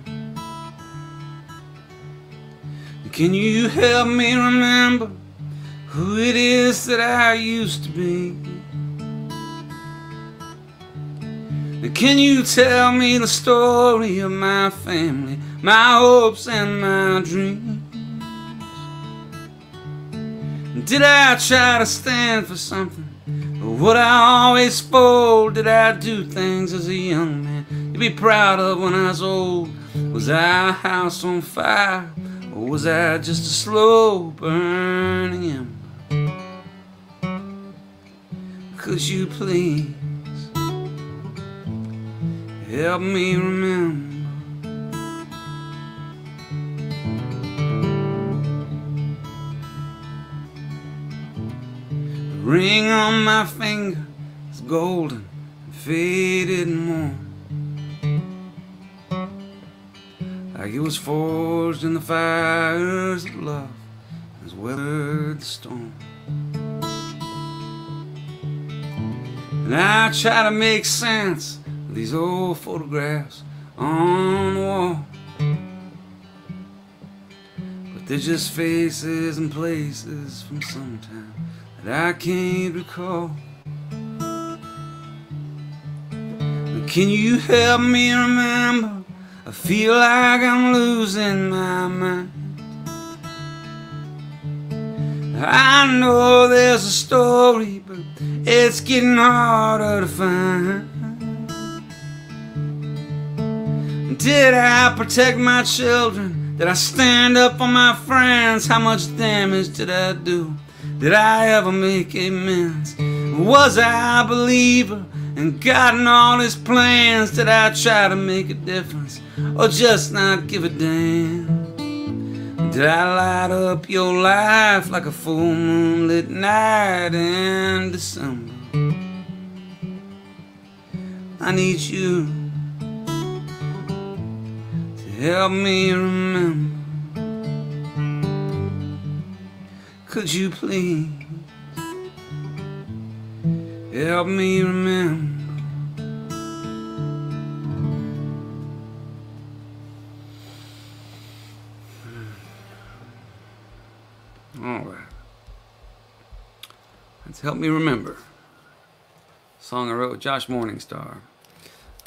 Can you help me remember who it is that I used to be? Can you tell me the story of my family, my hopes and my dreams? Did I try to stand for something? Or would I always fold? Did I do things as a young man to be proud of when I was old? Was I a house on fire? Or was I just a slow burning ember? Could you please help me remember? The ring on my finger is golden and faded and worn, like it was forged in the fires of love and has weathered the storm. And I try to make sense of these old photographs on the wall, but they're just faces and places from sometime that I can't recall. Can you help me remember? I feel like I'm losing my mind. I know there's a story, but it's getting harder to find. Did I protect my children? Did I stand up for my friends? How much damage did I do? Did I ever make amends? Was I a believer and God in all his plans? Did I try to make a difference or just not give a damn? Did I light up your life like a full moonlit night in December? I need you to help me remember. Could you please help me remember? All right. Let's help me remember. Song I wrote with Josh Morningstar.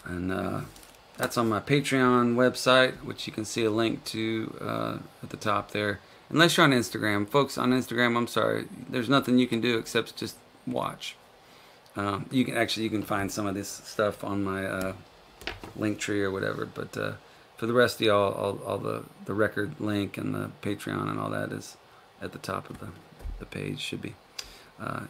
And that's on my Patreon website, which you can see a link to at the top there. Unless you're on Instagram. Folks, on Instagram, I'm sorry, there's nothing you can do except just watch. You can find some of this stuff on my link tree or whatever, but for the rest of y'all, all the record link and the Patreon and all that is at the top of the page, should be.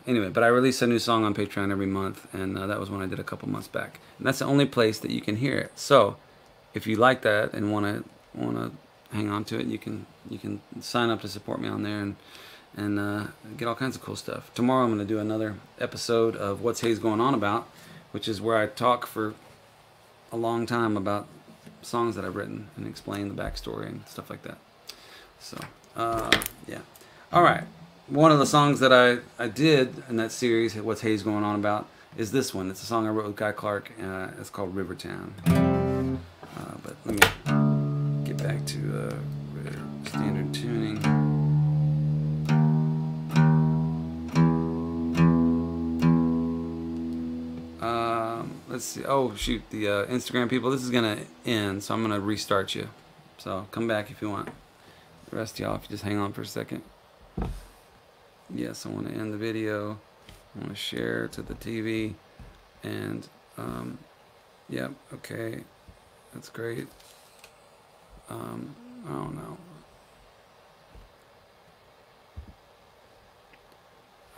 Anyway, but I release a new song on Patreon every month, and that was one I did a couple months back. And that's the only place that you can hear it. So if you like that and want to hang on to it, you can sign up to support me on there and get all kinds of cool stuff. Tomorrow I'm going to do another episode of What's Hayes Going On About, which is where I talk for a long time about songs that I've written and explain the backstory and stuff like that. So yeah. All right. One of the songs that I did in that series, What's Hayes Going On About, is this one. It's a song I wrote with Guy Clark. It's called Rivertown. But let me get back to standard tuning. Let's see. Oh, shoot. The Instagram people, this is going to end, so I'm going to restart you. So come back if you want. The rest of y'all, if you just hang on for a second. Yes, I want to end the video. I want to share to the TV. And, yep, okay. That's great. I don't know.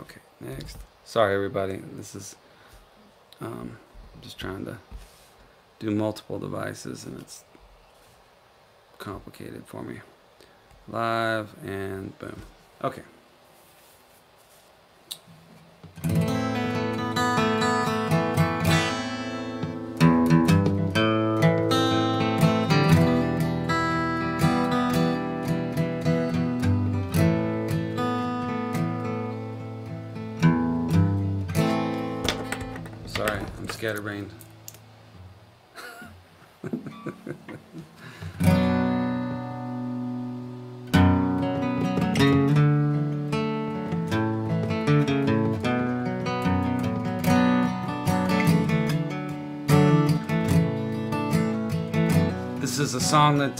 Okay, next. Sorry, everybody. This is, I'm just trying to do multiple devices, and it's complicated for me. Live, and boom. Okay. Sorry, I'm scatterbrained. This is a song that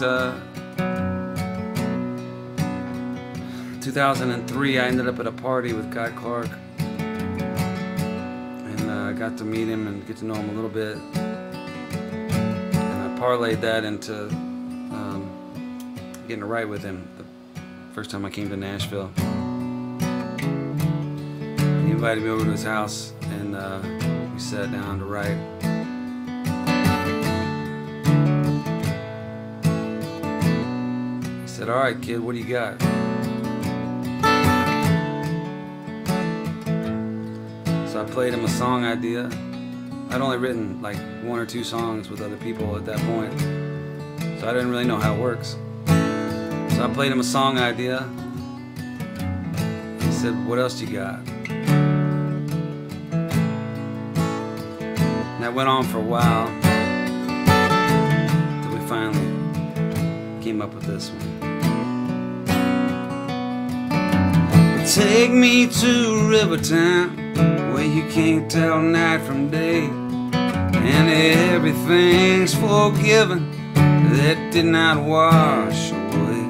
2003, I ended up at a party with Guy Clark, and I got to meet him and get to know him a little bit, and I parlayed that into getting to write with him the first time I came to Nashville. He invited me over to his house, and we sat down to write. He said, "All right, kid, what do you got?" So I played him a song idea. I'd only written like 1 or 2 songs with other people at that point, so I didn't really know how it works. So I played him a song idea. He said, "What else you got?" And that went on for a while, until we finally came up with this one. Take me to Rivertown, where you can't tell night from day, and everything's forgiven that did not wash away.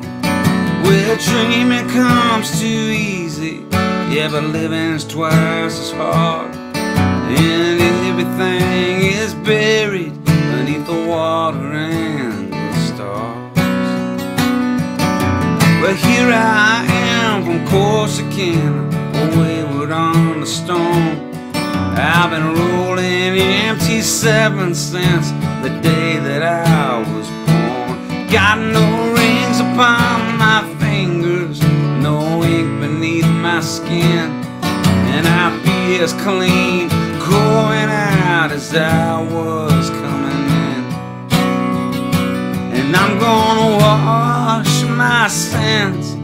Where dreaming comes too easy, yeah, but living's twice as hard, and everything is buried beneath the water and the stars. But here I am from Corsicana, wayward on the stone. I've been rolling empty 7 since the day that I was born. Got no rings upon my fingers, no ink beneath my skin, and I'll be as clean going out as I was coming in. And I'm gonna wash my sins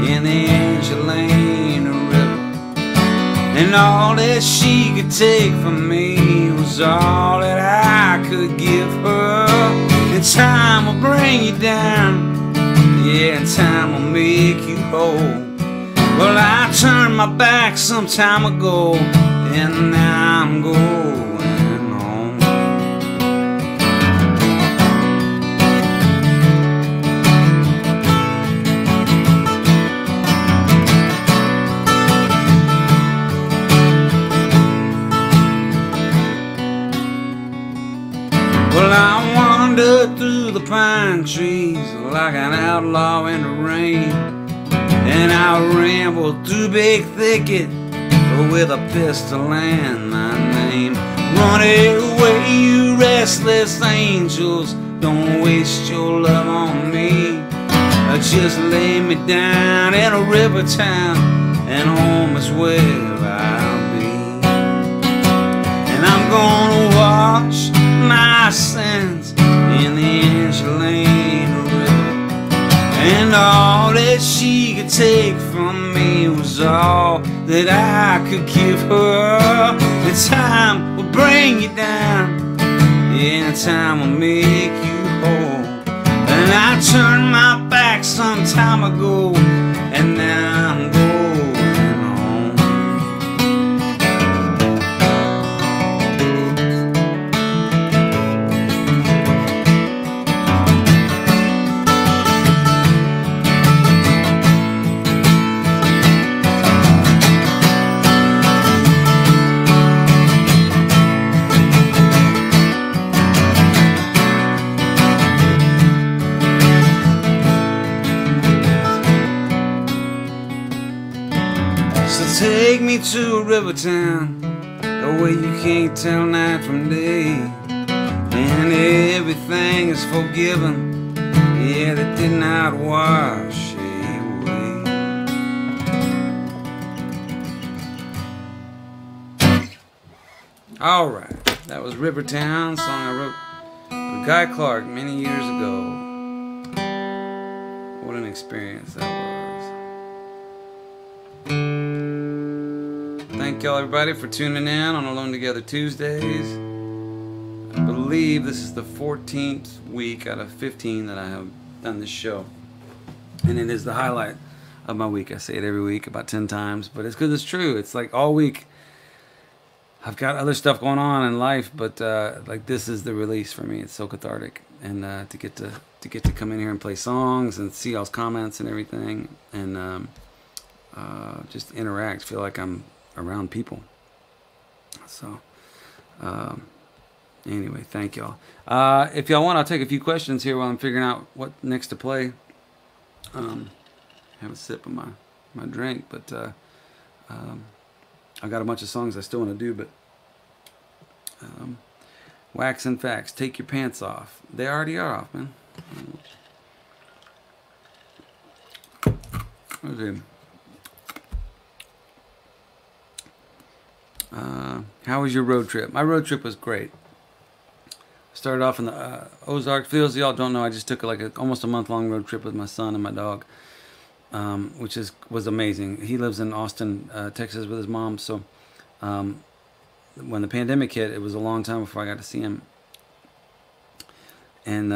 in the Angelina River, and all that she could take from me was all that I could give her. And time will bring you down, yeah, and time will make you whole. Well, I turned my back some time ago, and now I'm going home. Well, I wandered through the pine trees like an outlaw in the rain, and I rambled through big thicket with a pistol and my name. Run away, you restless angels, don't waste your love on me. Just lay me down in a river town, and home is where I'll be. And I'm gonna wash my sins in the Angelina River, and all that she could take from me was all that I could give her. The time will bring you down, yeah, time will make you whole. And I turned my back some time ago, and now I'm going home. Take me to Rivertown, where you can't tell night from day, and everything is forgiven, yeah, that did not wash away. Alright, that was Rivertown, song I wrote with Guy Clark many years ago. What an experience that was. Thank y'all everybody for tuning in on Alone Together Tuesdays. I believe this is the 14th week out of 15 that I have done this show, and it is the highlight of my week. I say it every week about 10 times, but it's because it's true. It's like all week I've got other stuff going on in life, but like this is the release for me. It's so cathartic, and to get to come in here and play songs and see y'all's comments and everything, and just interact, feel like I'm around people. So anyway, thank y'all. If y'all want, I'll take a few questions here while I'm figuring out what next to play. Have a sip of my drink, but I got a bunch of songs I still want to do, but Wax and Facts, Take Your Pants Off. They already are off, man. Okay. How was your road trip? My road trip was great. Started off in the Ozarks. For those of y'all don't know, I just took like almost a month-long road trip with my son and my dog, which was amazing. He lives in Austin, Texas with his mom. So when the pandemic hit, it was a long time before I got to see him. And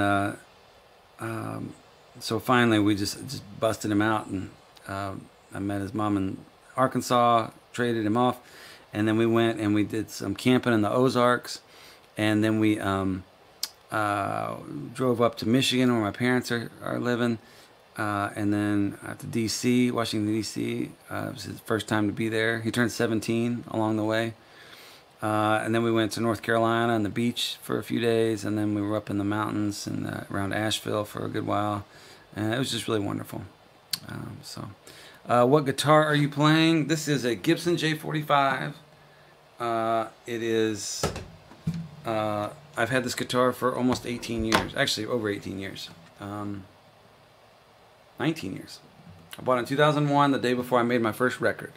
so finally we just busted him out, and I met his mom in Arkansas, traded him off, and then we went and we did some camping in the Ozarks, and then we drove up to Michigan where my parents are living, and then to D.C., Washington, D.C. It was his first time to be there. He turned 17 along the way. And then we went to North Carolina and the beach for a few days, and then we were up in the mountains and around Asheville for a good while. And it was just really wonderful. What guitar are you playing? This is a Gibson J45. It is... I've had this guitar for almost 18 years. Actually, over 18 years. 19 years. I bought it in 2001, the day before I made my first record.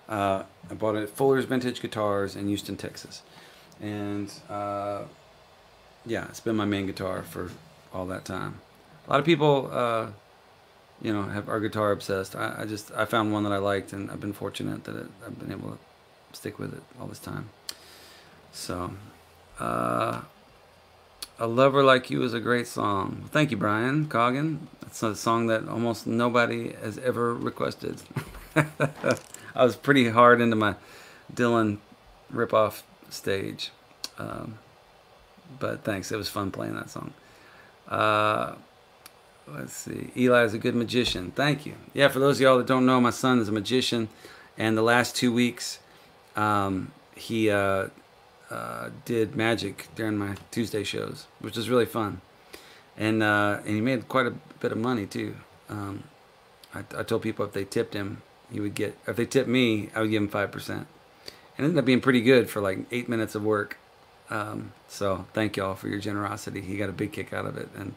I bought it at Fuller's Vintage Guitars in Houston, Texas. And, yeah, it's been my main guitar for all that time. A lot of people, you know, are guitar obsessed. I found one that I liked, and I've been fortunate that I've been able to stick with it all this time. So, A Lover Like You is a great song. Thank you, Brian Coggin. It's a song that almost nobody has ever requested. I was pretty hard into my Dylan ripoff stage. But thanks, it was fun playing that song. Let's see. Eli is a good magician. Thank you. Yeah, for those of y'all that don't know, my son is a magician. And the last 2 weeks, he did magic during my Tuesday shows, which was really fun. And he made quite a bit of money, too. I told people if they tipped him, he would get, if they tipped me, I would give him 5%. And it ended up being pretty good for like 8 minutes of work. So thank y'all for your generosity. He got a big kick out of it. And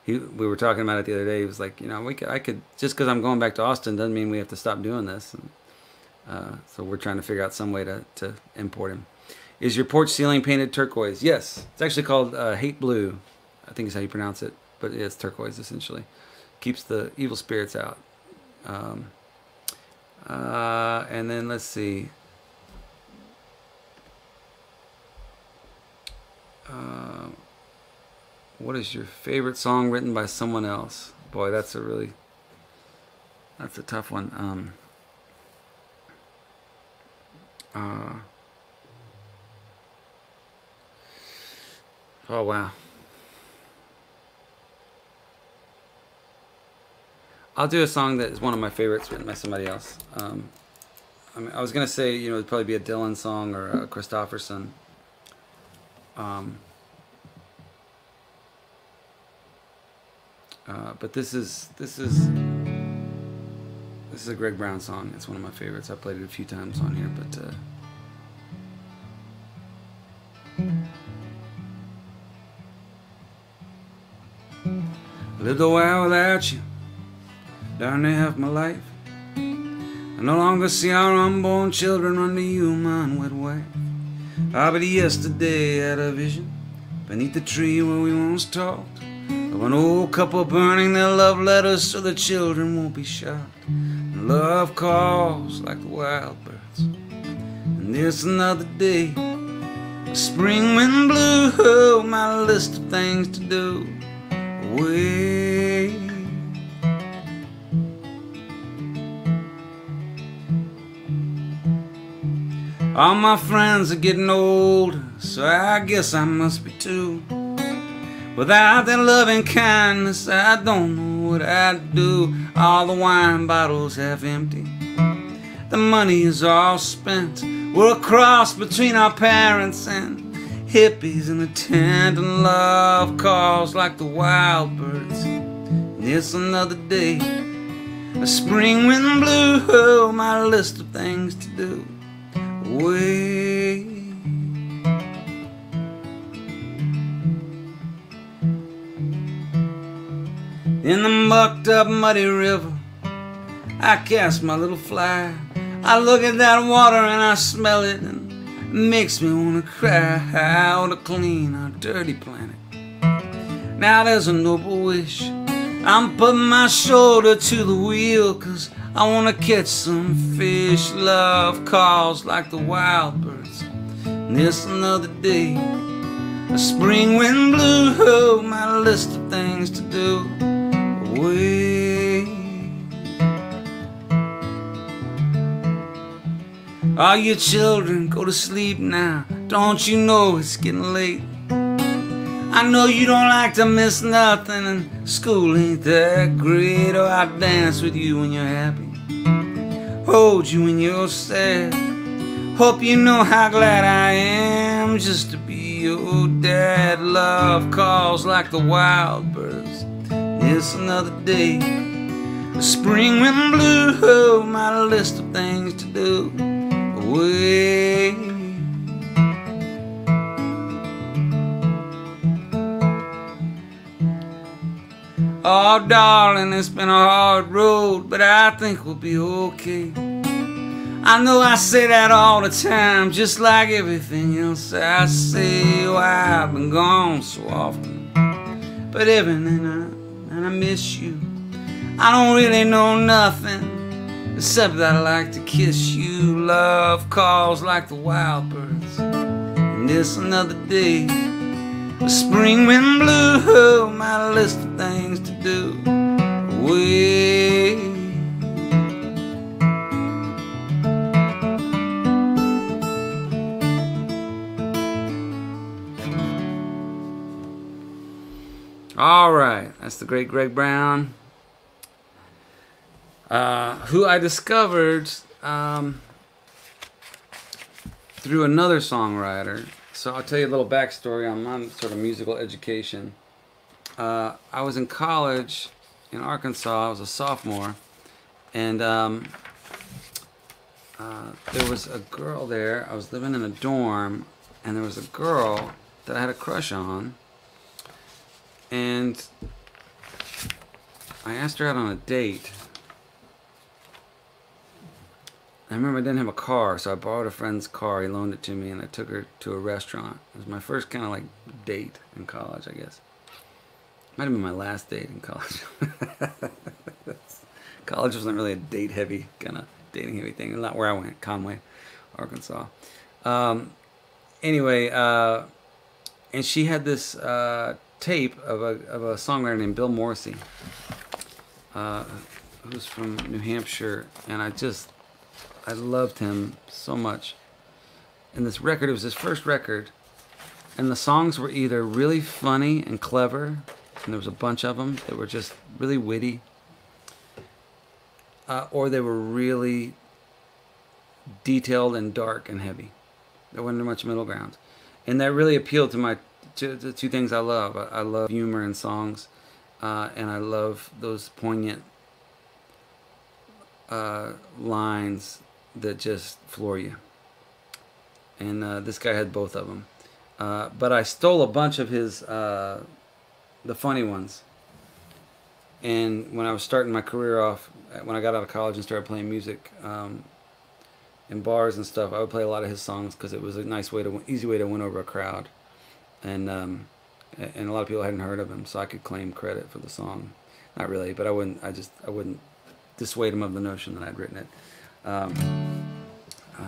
we were talking about it the other day. He was like, you know, I could just because I'm going back to Austin doesn't mean we have to stop doing this. And, so we're trying to figure out some way to import him. Is your porch ceiling painted turquoise? Yes. It's actually called Hate Blue. I think is how you pronounce it. But it's turquoise, essentially. Keeps the evil spirits out. And then let's see. What is your favorite song written by someone else? Boy, that's a tough one. Oh wow. I'll do a song that is one of my favorites written by somebody else. I mean, I was gonna say, you know, it'd probably be a Dylan song or a Christopherson. But this is a Greg Brown song. It's one of my favorites. I played it a few times on here, but lived a while without you, darn near half my life. I no longer see our unborn children run to you, my unwed wife. But yesterday had a vision beneath the tree where we once talked of an old couple burning their love letters so the children won't be shot. And love calls like the wild birds. And there's another day, the spring wind blew, oh, my list of things to do away. All my friends are getting older, so I guess I must be too. Without their loving kindness, I don't know what I'd do. All the wine bottles half empty, the money is all spent. We're a cross between our parents and hippies in a tent, and love calls like the wild birds. And it's another day, a spring wind blew, oh, my list of things to do away. In the mucked up muddy river, I cast my little fly. I look at that water and I smell it, and it makes me wanna cry. How to clean our dirty planet. Now there's a noble wish, I'm putting my shoulder to the wheel, 'cause I wanna catch some fish. Love calls like the wild birds. And it's another day, a spring wind blew, oh, my list of things to do away. All your children go to sleep now, don't you know it's getting late? I know you don't like to miss nothing, and school ain't that great. Oh, I dance with you when you're happy, hold you when you're sad. Hope you know how glad I am just to be your dad. Love calls like the wild birds. It's another day, the spring wind blew, oh, my list of things to do away. Oh, darling, it's been a hard road, but I think we'll be okay. I know I say that all the time, just like everything else I say. Oh, I've been gone so often, but every night I miss you. I don't really know nothing except that I like to kiss you. Love calls like the wild birds. And it's another day, the spring wind blew, oh, my list of things to do away. All right, that's the great Greg Brown, who I discovered through another songwriter. So I'll tell you a little backstory on my sort of musical education. I was in college in Arkansas. I was a sophomore, and there was a girl there. I was living in a dorm, and there was a girl that I had a crush on. And I asked her out on a date. I remember I didn't have a car, so I borrowed a friend's car. He loaned it to me, and I took her to a restaurant. It was my first kind of like date in college, I guess. Might have been my last date in college. College wasn't really a date-heavy, kind of dating-heavy thing. Not where I went, Conway, Arkansas. Anyway, and she had this tape of a songwriter named Bill Morrissey, who's from New Hampshire, and I loved him so much. And this record, it was his first record, and the songs were either really funny and clever, and there was a bunch of them that were just really witty, or they were really detailed and dark and heavy. There wasn't much middle ground, and that really appealed to the two things I love. I love humor in songs, and I love those poignant lines that just floor you. And this guy had both of them. But I stole a bunch of his, the funny ones. And when I was starting my career off, when I got out of college and started playing music in bars and stuff, I would play a lot of his songs because it was a nice way easy way to win over a crowd. And a lot of people hadn't heard of him, so I could claim credit for the song. Not really, but I wouldn't dissuade him of the notion that I'd written it.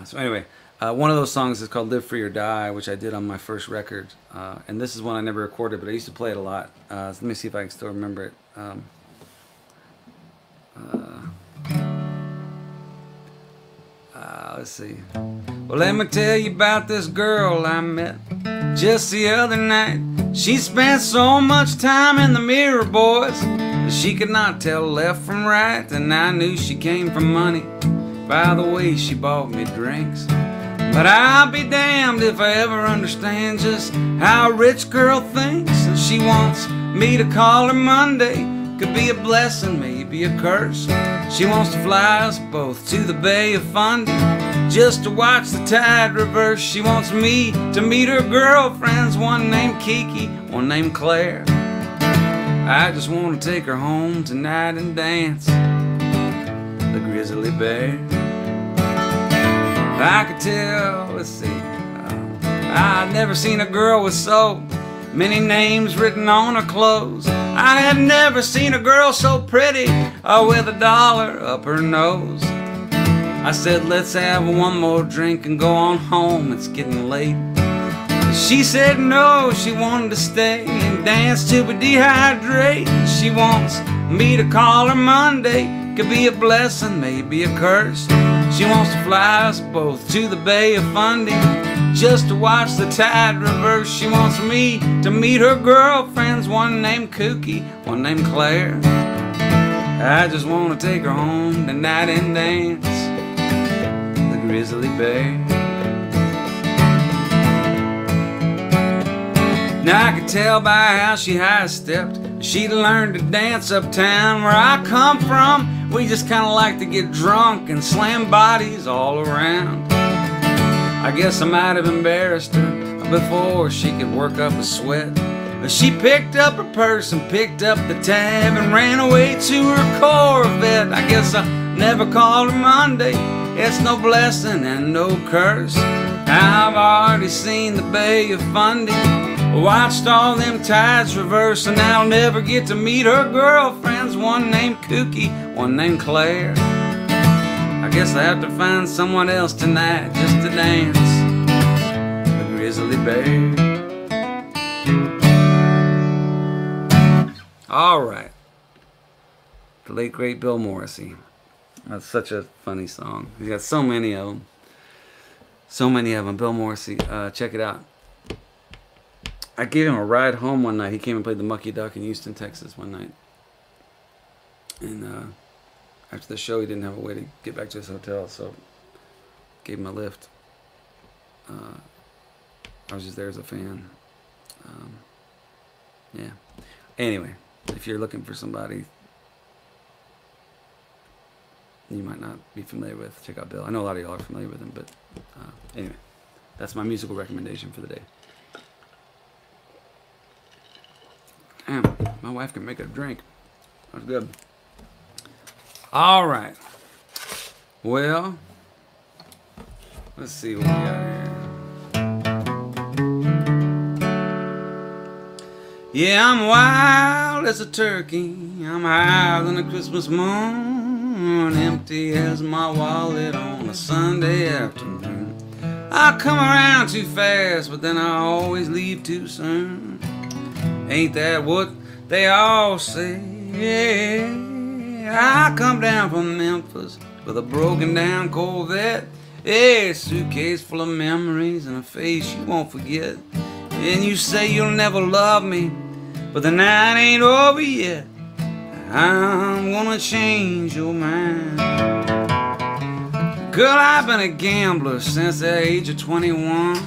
So anyway, one of those songs is called "Live Free or Die," which I did on my first record, and this is one I never recorded, but I used to play it a lot. So let me see if I can still remember it. Let's see. Well, let me tell you about this girl I met just the other night. She spent so much time in the mirror, boys, that she could not tell left from right. And I knew she came from money. If by the way she bought me drinks. But I'll be damned if I ever understand just how a rich girl thinks. And she wants me to call her Monday. Could be a blessing, maybe a curse. She wants to fly us both to the Bay of Fundy just to watch the tide reverse. She wants me to meet her girlfriends, one named Kiki, one named Claire. I just want to take her home tonight and dance the Grizzly Bear. I could tell, let's see, I'd never seen a girl with so many names written on her clothes. I had never seen a girl so pretty with a dollar up her nose. I said, let's have one more drink and go on home, it's getting late. She said no, she wanted to stay and dance till we dehydrate. She wants me to call her Monday, could be a blessing, maybe a curse. She wants to fly us both to the Bay of Fundy just to watch the tide reverse. She wants me to meet her girlfriends, one named Kookie, one named Claire. I just want to take her home tonight and dance the Grizzly Bear. Now I could tell by how she high-stepped she'd learned to dance uptown. Where I come from, we just kinda like to get drunk and slam bodies all around. I guess I might have embarrassed her before she could work up a sweat. She picked up her purse and picked up the tab and ran away to her Corvette. I guess I never called her Monday, it's no blessing and no curse. I've already seen the Bay of Fundy, watched all them tides reverse, and I'll never get to meet her girlfriends, one named Kookie, one named Claire. I guess I have to find someone else tonight just to dance the Grizzly Bear. Alright. The late great Bill Morrissey. That's such a funny song. He's got so many of them. So many of them. Bill Morrissey. Check it out. I gave him a ride home one night. He came and played the Mucky Duck in Houston, Texas one night. And after the show, he didn't have a way to get back to his hotel, so gave him a lift. I was just there as a fan. Yeah. Anyway, if you're looking for somebody you might not be familiar with, check out Bill. I know a lot of y'all are familiar with him, but anyway, that's my musical recommendation for the day. Damn, my wife can make a drink. That's good. All right. Well, let's see what we got here. Yeah, I'm wild as a turkey. I'm higher than a Christmas moon. Empty as my wallet on a Sunday afternoon. I come around too fast, but then I always leave too soon. Ain't that what they all say? Yeah, I come down from Memphis with a broken down Corvette. Yeah, a suitcase full of memories and a face you won't forget. And you say you'll never love me, but the night ain't over yet. I'm gonna change your mind. Girl, I've been a gambler since the age of 21.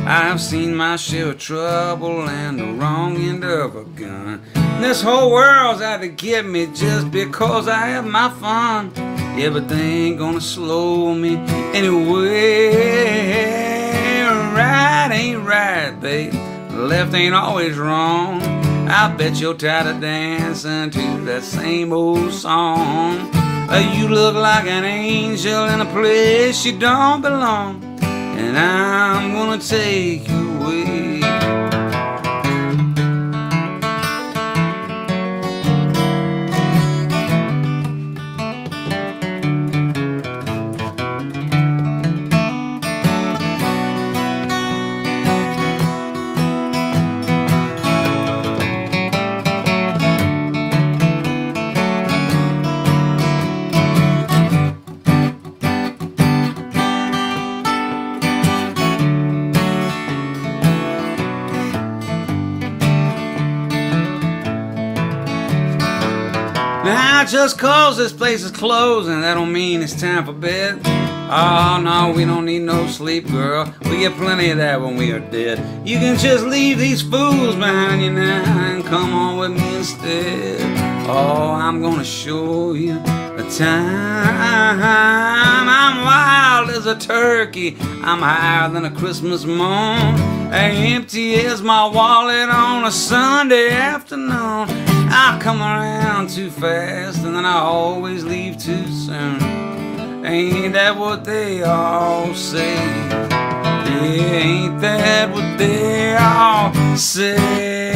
I've seen my share of trouble and the wrong end of a gun. And this whole world's out to get me just because I have my fun. Yeah, but they ain't gonna slow me anyway. Right ain't right, babe. Left ain't always wrong. I bet you're tired of dancing to that same old song. You look like an angel in a place you don't belong, and I'm gonna take you away. Now just 'cause this place is closing, that don't mean it's time for bed. Oh no, we don't need no sleep, girl. We get plenty of that when we are dead. You can just leave these fools behind you now and come on with me instead. Oh, I'm gonna show you a time. I'm wild as a turkey. I'm higher than a Christmas moon. Empty as my wallet on a Sunday afternoon. I come around too fast and then I always leave too soon. Ain't that what they all say? Yeah, ain't that what they all say?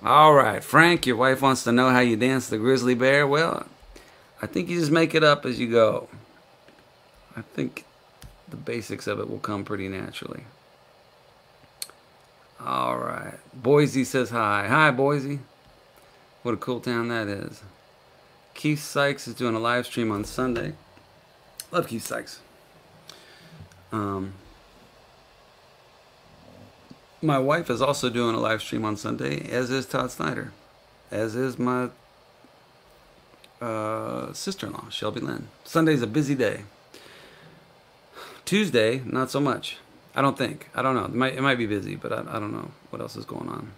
All right, Frank, your wife wants to know how you dance the grizzly bear. Well, I think you just make it up as you go. I think the basics of it will come pretty naturally. All right. Boise says hi. Hi, Boise. What a cool town that is. Keith Sykes is doing a live stream on Sunday. Love Keith Sykes. My wife is also doing a live stream on Sunday, as is Todd Snider. As is my sister-in-law, Shelby Lynn. Sunday's a busy day. Tuesday, not so much. I don't think. I don't know. It might be busy, but I don't know what else is going on.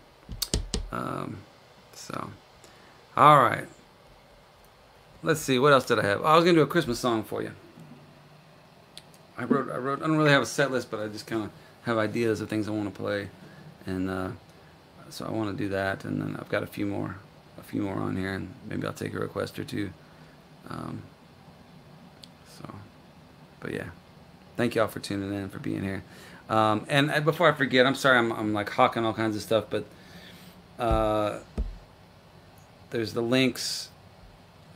All right. Let's see. What else did I have? Oh, I was gonna do a Christmas song for you. I wrote. I don't really have a set list, but I just kind of have ideas of things I want to play, and so I want to do that. And then I've got a few more on here, and maybe I'll take a request or two. But yeah. Thank y'all for tuning in, for being here. And before I forget, I'm sorry I'm like hawking all kinds of stuff, but there's the links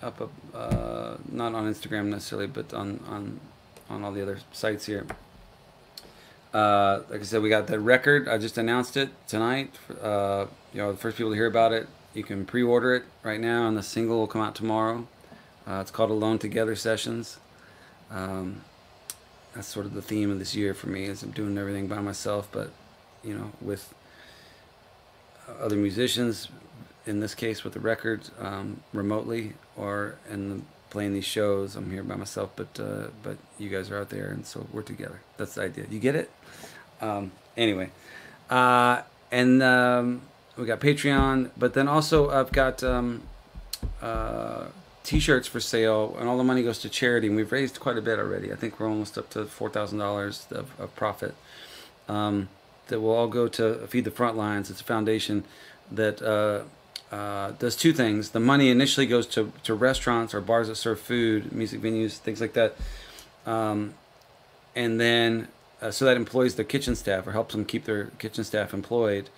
up, not on Instagram necessarily, but on all the other sites here. Like I said, we got the record. I just announced it tonight. The first people to hear about it. You can pre-order it right now, and the single will come out tomorrow. It's called Alone Together Sessions. That's sort of the theme of this year for me, is I'm doing everything by myself, but with other musicians, in this case with the record, remotely, or playing these shows. I'm here by myself, but you guys are out there, and so we're together. That's the idea. You get it? Anyway, and we got Patreon, but then also I've got T-shirts for sale, and all the money goes to charity, and we've raised quite a bit already. I think we're almost up to $4,000 of profit that will all go to Feed the Frontlines. It's a foundation that does two things. The money initially goes to restaurants or bars that serve food, music venues, things like that, and then so that employs their kitchen staff or helps them keep their kitchen staff employed,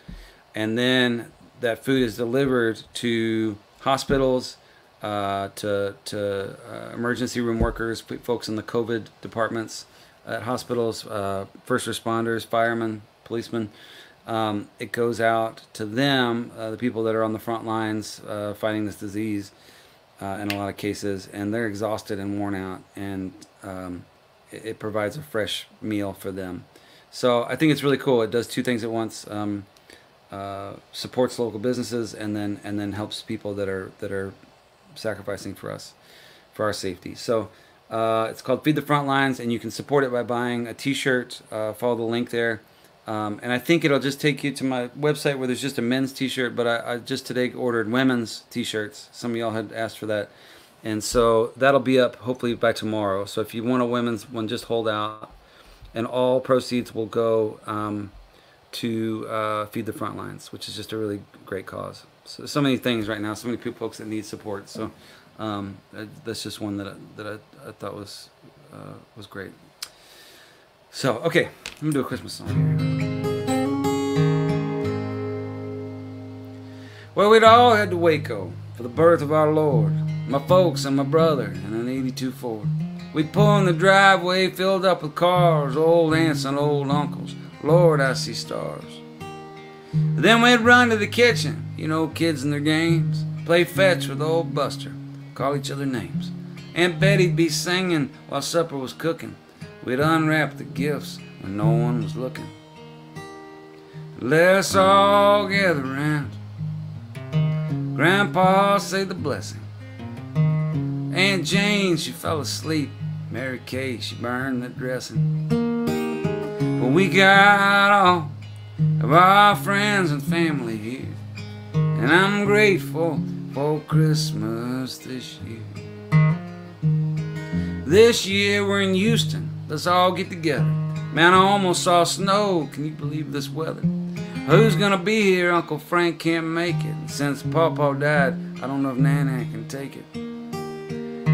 and then that food is delivered to hospitals, to emergency room workers, folks in the COVID departments at hospitals, first responders, firemen, policemen. It goes out to them, the people that are on the front lines fighting this disease in a lot of cases, and they're exhausted and worn out, and it provides a fresh meal for them. So I think it's really cool. It does two things at once. Supports local businesses, and then helps people that are sacrificing for us, for our safety. So it's called Feed the Frontlines, and you can support it by buying a T-shirt. Follow the link there, and I think it'll just take you to my website where there's just a men's T-shirt, but I just today ordered women's T-shirts. Some of y'all had asked for that, and so that'll be up hopefully by tomorrow. So if you want a women's one, just hold out, and all proceeds will go to Feed the Frontlines, which is just a really great cause. So many things right now, so many people, folks that need support. So that's just one that I thought was great. So okay, let me do a Christmas song here. Well, we'd all head to Waco for the birth of our Lord. My folks and my brother in an '82 Ford. We'd pull in the driveway filled up with cars, old aunts and old uncles. Lord, I see stars. Then we'd run to the kitchen, kids and their games, play fetch with old Buster, call each other names. Aunt Betty'd be singing while supper was cooking. We'd unwrap the gifts when no one was looking. Let's all gather round. Grandpa say the blessing. Aunt Jane, she fell asleep. Mary Kay, she burned the dressing. But we got all of our friends and family here, and I'm grateful for Christmas this year. This year we're in Houston, let's all get together. Man, I almost saw snow, can you believe this weather? Who's gonna be here? Uncle Frank can't make it. And since Pawpaw died, I don't know if Nana can take it.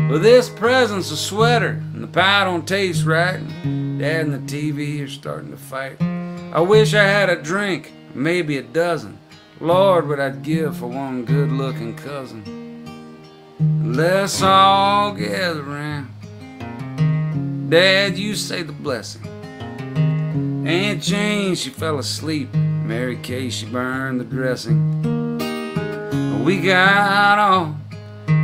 Well, this present's a sweater, and the pie don't taste right, and Dad and the TV are starting to fight. I wish I had a drink, maybe a dozen. Lord, what I'd give for one good-looking cousin. Let's all gather round. Dad, you say the blessing. Aunt Jane, she fell asleep. Mary Kay, she burned the dressing. We got all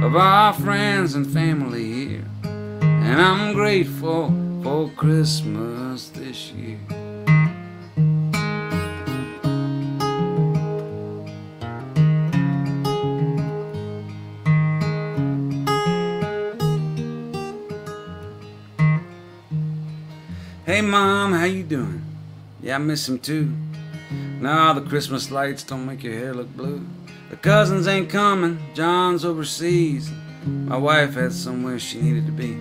of our friends and family here, and I'm grateful for Christmas this year. Hey Mom, how you doing? Yeah, I miss him too. Nah, the Christmas lights don't make your hair look blue. The cousins ain't coming, John's overseas. My wife had somewhere she needed to be.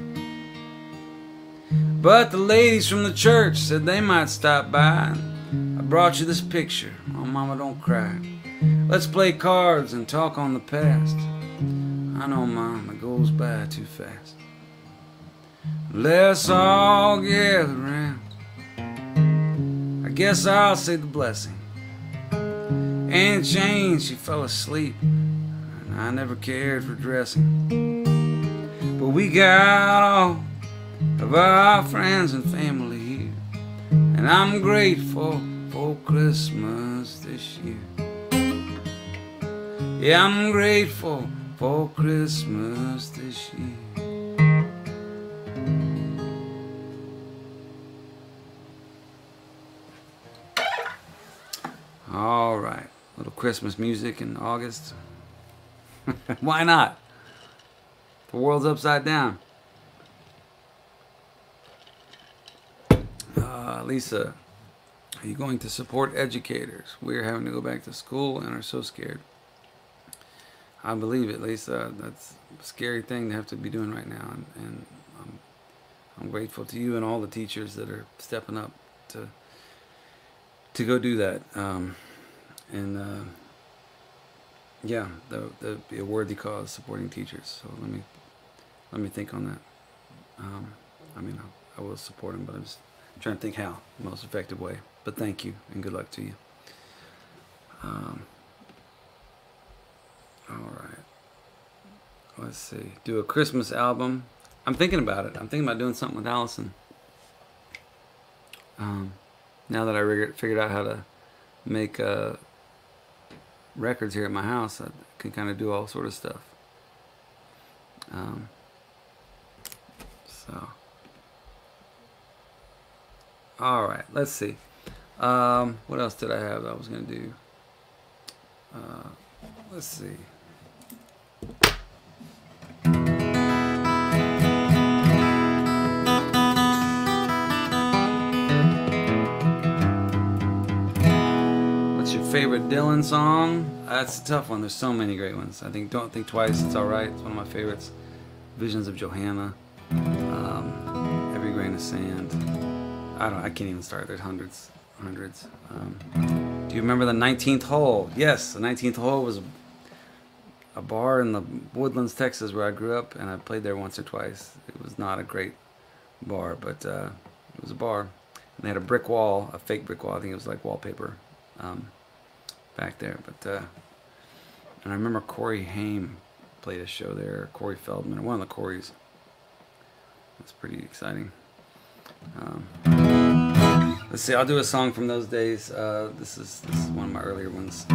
But the ladies from the church said they might stop by. I brought you this picture. Oh, Mama, don't cry. Let's play cards and talk on the past. I know, Mom, it goes by too fast. Let's all gather round. I guess I'll say the blessing. Aunt Jane, she fell asleep, and I never cared for dressing. But we got all of our friends and family here, and I'm grateful for Christmas this year. Yeah, I'm grateful for Christmas this year. All right, little Christmas music in August. Why not? The world's upside down. Lisa, are you going to support educators? We're having to go back to school and are so scared. I believe it, Lisa. That's a scary thing to have to be doing right now, and I'm grateful to you and all the teachers that are stepping up to go do that. Yeah, the worthy cause, supporting teachers. So let me think on that. I mean, I will support them, but I'm just trying to think how the most effective way. But thank you and good luck to you. All right. Let's see. Do a Christmas album. I'm thinking about it. I'm thinking about doing something with Allison. Now that I figured out how to make records here at my house, I can kind of do all sort of stuff. All right, let's see. What else did I have that I was going to do? Let's see. What's your favorite Dylan song? That's a tough one. There's so many great ones. I think Don't Think Twice, It's Alright. It's one of my favorites. Visions of Johanna. Every Grain of Sand. I can't even start. There's hundreds. Do you remember the 19th Hole? Yes, the 19th Hole was a bar in the Woodlands, Texas, where I grew up, and I played there once or twice. It was not a great bar, but it was a bar. And they had a brick wall, a fake brick wall. I think it was like wallpaper back there. But and I remember Corey Haim played a show there. Corey Feldman, one of the Coreys. That's pretty exciting. Let's see. I'll do a song from those days. This is one of my earlier ones.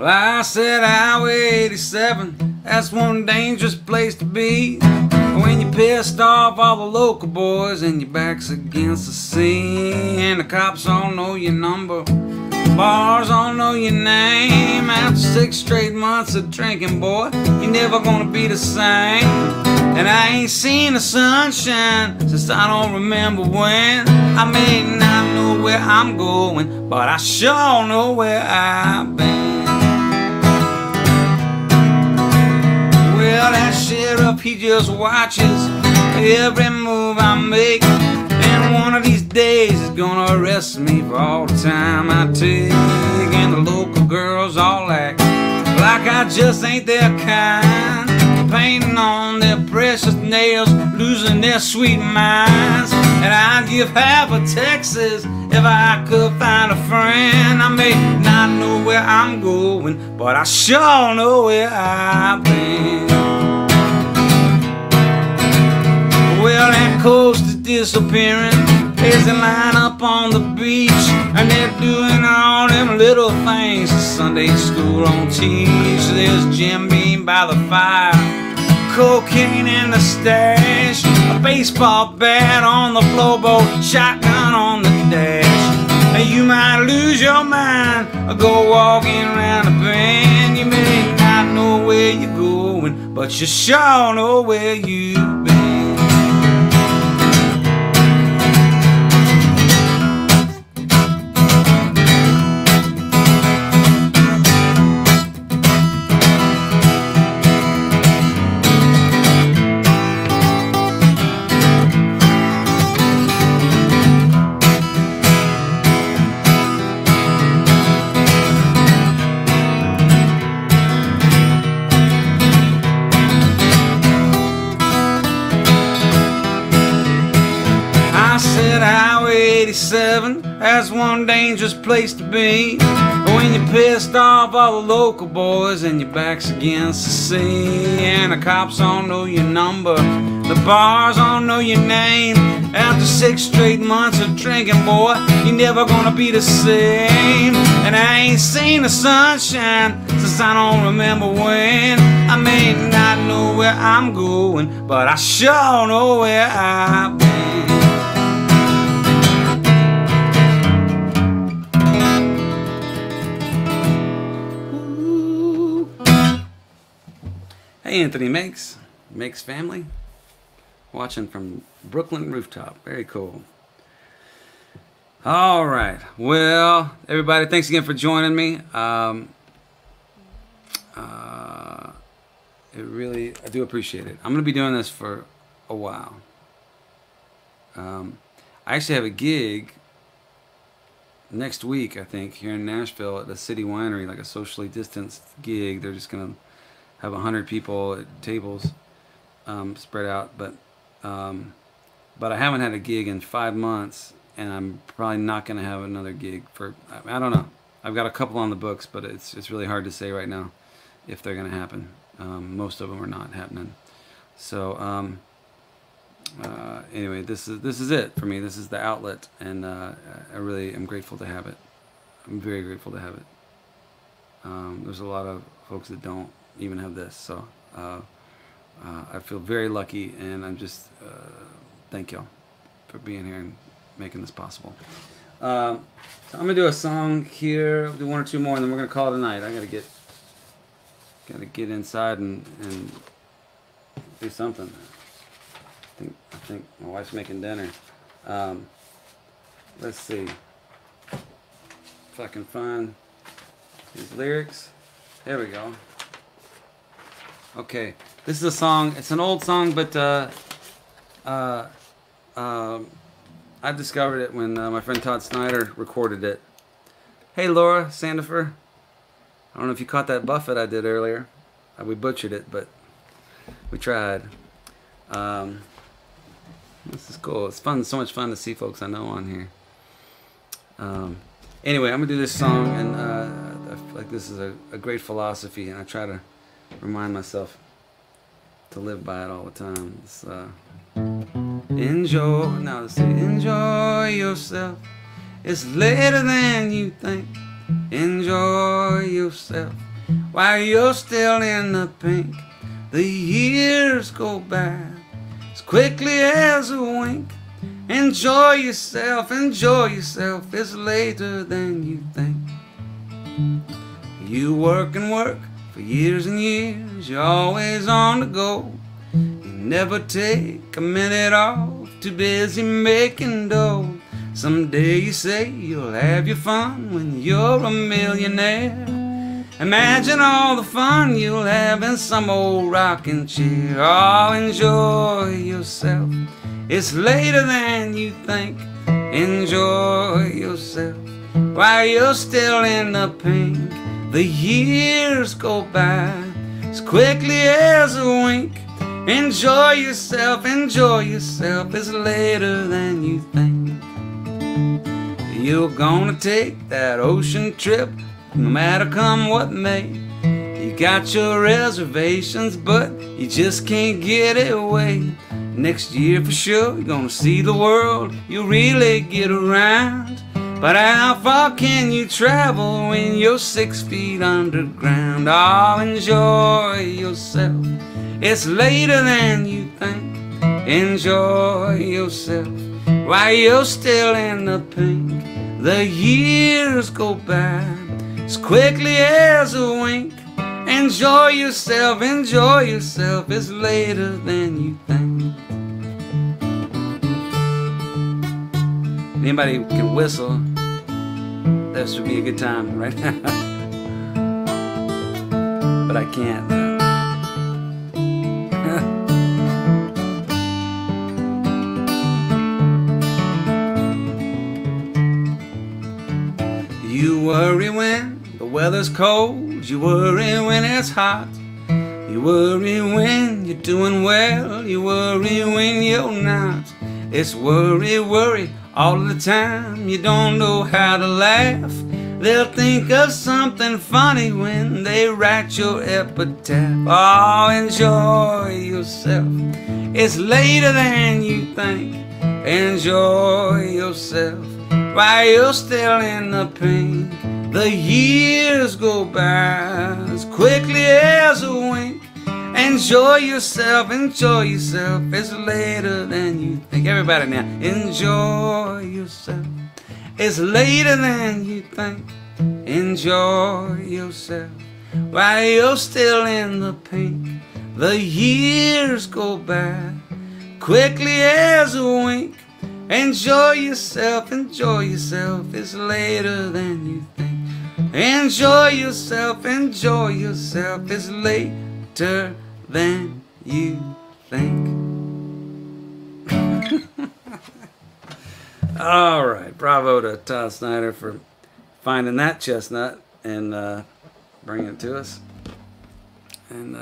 Well, I said Highway 87, that's one dangerous place to be. When you pissed off all the local boys and your back's against the sea, and the cops all know your number, bars all know your name. After 6 straight months of drinking, boy, you're never gonna be the same. And I ain't seen the sunshine since I don't remember when. I may not know where I'm going, but I sure know where I've been. Well, that sheriff, he just watches every move I make, and one of these days he's gonna arrest me for all the time I take. And the local girls all act like I just ain't their kind, painting on their precious nails, losing their sweet minds. And I'd give half of Texas if I could find a friend. I may not know where I'm going, but I sure know where I've been. Well, that coast is disappearing as they line up on the beach, and they're doing all them little things that Sunday school don't teach. There's Jim Beam by the fire, cocaine in the stash, a baseball bat on the floorboard, shotgun on the dash. And you might lose your mind or go walking around the bend. You may not know where you're going, but you sure know where you've been. That's one dangerous place to be. When you're pissed off all the local boys and your back's against the sea, and the cops all know your number, the bars all know your name. After 6 straight months of drinking, boy, you're never gonna be the same. And I ain't seen the sunshine since I don't remember when. I may not know where I'm going, but I sure know where I've been. Hey, Anthony Makes family, watching from Brooklyn rooftop. Very cool. All right, well, everybody, thanks again for joining me. I do appreciate it. I'm gonna be doing this for a while. I actually have a gig next week, I think, here in Nashville at the City Winery, like a socially distanced gig. They're just gonna have 100 people at tables spread out, but I haven't had a gig in 5 months, and I'm probably not going to have another gig for, I don't know. I've got a couple on the books, but it's really hard to say right now if they're going to happen. Most of them are not happening. So anyway, this is it for me. This is the outlet, and I really am grateful to have it. I'm very grateful to have it. There's a lot of folks that don't even have this, so I feel very lucky, and I'm just thank y'all for being here and making this possible. So I'm gonna do a song here. I'll do 1 or 2 more, and then we're gonna call it a night. I gotta get inside and do something. I think my wife's making dinner. Let's see if I can find these lyrics. There we go. Okay, this is a song. It's an old song, but I discovered it when my friend Todd Snider recorded it. Hey, Laura Sandifer. I don't know if you caught that Buffett I did earlier. We butchered it, but we tried. This is cool. It's fun. So much fun to see folks I know on here. Anyway, I'm gonna do this song, and I feel like this is a great philosophy, and I try to remind myself to live by it all the time. It's, enjoy, now let's see, enjoy yourself. It's later than you think. Enjoy yourself. while you're still in the pink. The years go by as quickly as a wink. Enjoy yourself, it's later than you think. You work and work for years and years, you're always on the go. You never take a minute off, too busy making dough. Someday you say you'll have your fun when you're a millionaire. Imagine all the fun you'll have in some old rocking chair. Oh, enjoy yourself, it's later than you think. Enjoy yourself while you're still in the pink. The years go by as quickly as a wink. Enjoy yourself, it's later than you think. You're gonna take that ocean trip, no matter come what may. You got your reservations, but you just can't get away. Next year for sure, you're gonna see the world, you really get around. But how far can you travel when you're 6 feet underground? Oh, enjoy yourself, it's later than you think. Enjoy yourself while you're still in the pink. The years go by as quickly as a wink. Enjoy yourself, it's later than you think. Anybody who can whistle, this would be a good time right now. But I can't. You worry when the weather's cold, you worry when it's hot. You worry when you're doing well, you worry when you're not. It's worry, worry all the time, you don't know how to laugh. They'll think of something funny when they write your epitaph. Oh, enjoy yourself, it's later than you think. Enjoy yourself while you're still in the pink. The years go by as quickly as a wink. Enjoy yourself, it's later than you think. Everybody now, enjoy yourself, it's later than you think. Enjoy yourself while you're still in the pink. The years go by quickly as a wink. Enjoy yourself, it's later than you think. Enjoy yourself, it's later than you think. All right, bravo to Todd Snider for finding that chestnut and bringing it to us. And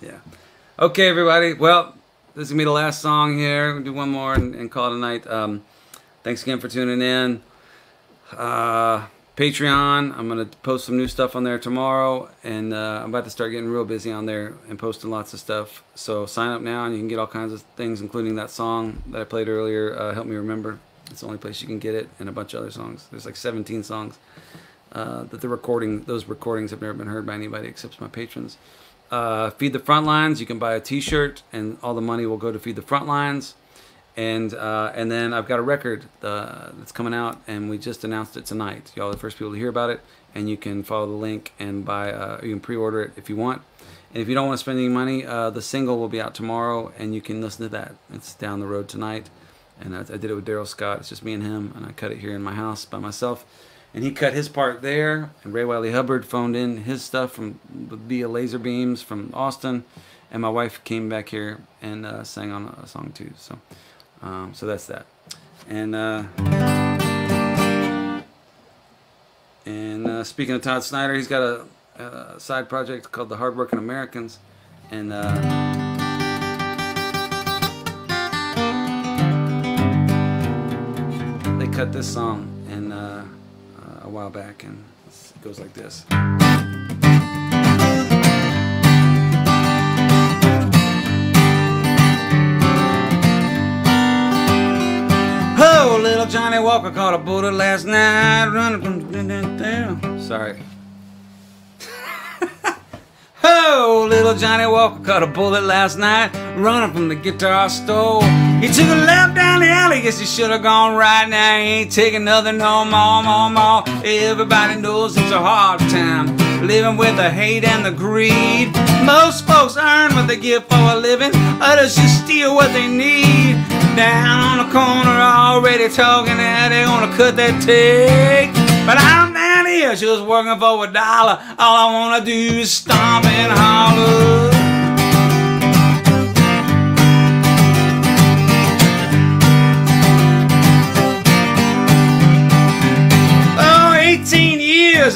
yeah, okay, everybody. Well, this is gonna be the last song here. We'll do one more and call it a night. Thanks again for tuning in. Patreon, I'm going to post some new stuff on there tomorrow, and I'm about to start getting real busy on there and posting lots of stuff. So sign up now and you can get all kinds of things, including that song that I played earlier, Help Me Remember. It's the only place you can get it, and a bunch of other songs. There's like 17 songs that those recordings have never been heard by anybody except my patrons. Feed the Frontlines, you can buy a t-shirt and all the money will go to Feed the Frontlines. And then I've got a record that's coming out, and we just announced it tonight. Y'all are the first people to hear about it, and you can follow the link and buy. You can pre-order it if you want. And if you don't want to spend any money, the single will be out tomorrow, and you can listen to that. It's down the road tonight, and I did it with Daryl Scott. It's just me and him, and I cut it here in my house by myself. And he cut his part there, and Ray Wiley Hubbard phoned in his stuff from via laser beams from Austin, and my wife came back here and sang on a song too. So. So that's that, and speaking of Todd Snider, he's got a side project called The Hardworking Americans, and they cut this song in a while back, and it goes like this. Oh, little Johnny Walker caught a bullet last night running from down. Sorry. little Johnny Walker caught a bullet last night, running from the guitar store. He took a left down the alley, guess he should have gone right. Now he ain't taking nothing no more. Everybody knows it's a hard time, living with the hate and the greed. Most folks earn what they get for a living, others just steal what they need. Down on the corner already talking that they gonna cut that take. But I'm down here just working for $1. All I wanna do is stomp and holler.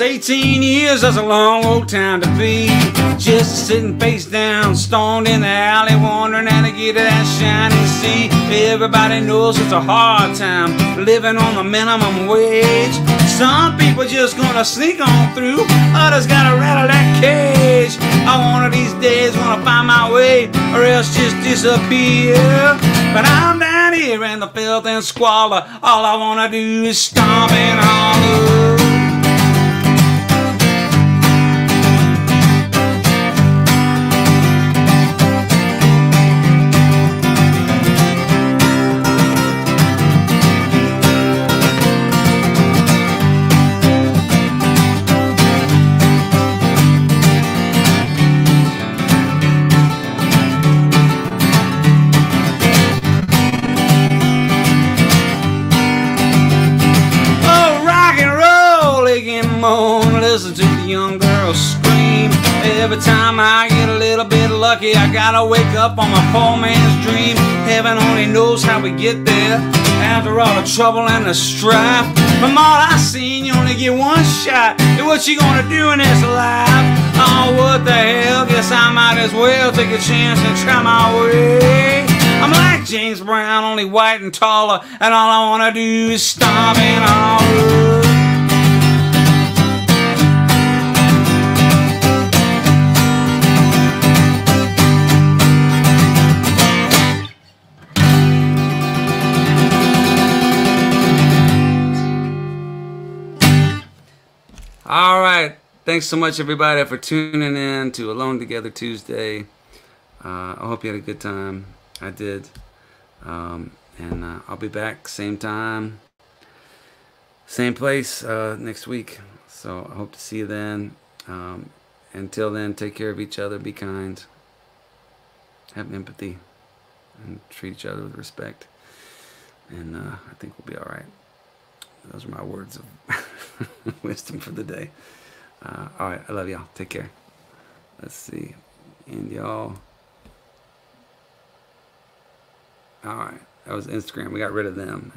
18 years, that's a long old time to be just sitting face down, stoned in the alley, wondering how to get to that shiny sea. Everybody knows it's a hard time, living on the minimum wage. Some people just gonna sneak on through, others gotta rattle that cage. I one of these days wanna find my way, or else just disappear. But I'm down here in the filth and squalor, all I wanna do is stomp and holler. Listen to the young girls scream. Every time I get a little bit lucky, I gotta wake up on my poor man's dream. Heaven only knows how we get there, after all the trouble and the strife. From all I seen, you only get one shot at what you gonna do in this life. Oh, what the hell, guess I might as well take a chance and try my way. I'm like James Brown, only white and taller, and all I wanna do is stomp and holler. All right, thanks so much everybody for tuning in to Alone Together Tuesday. I hope you had a good time. I did. And I'll be back same time, same place next week. So I hope to see you then. Until then, take care of each other, be kind, have empathy, and treat each other with respect. And I think we'll be all right. Those are my words of wisdom for the day. All right, I love y'all. Take care. Let's see. And y'all. All right, that was Instagram. We got rid of them.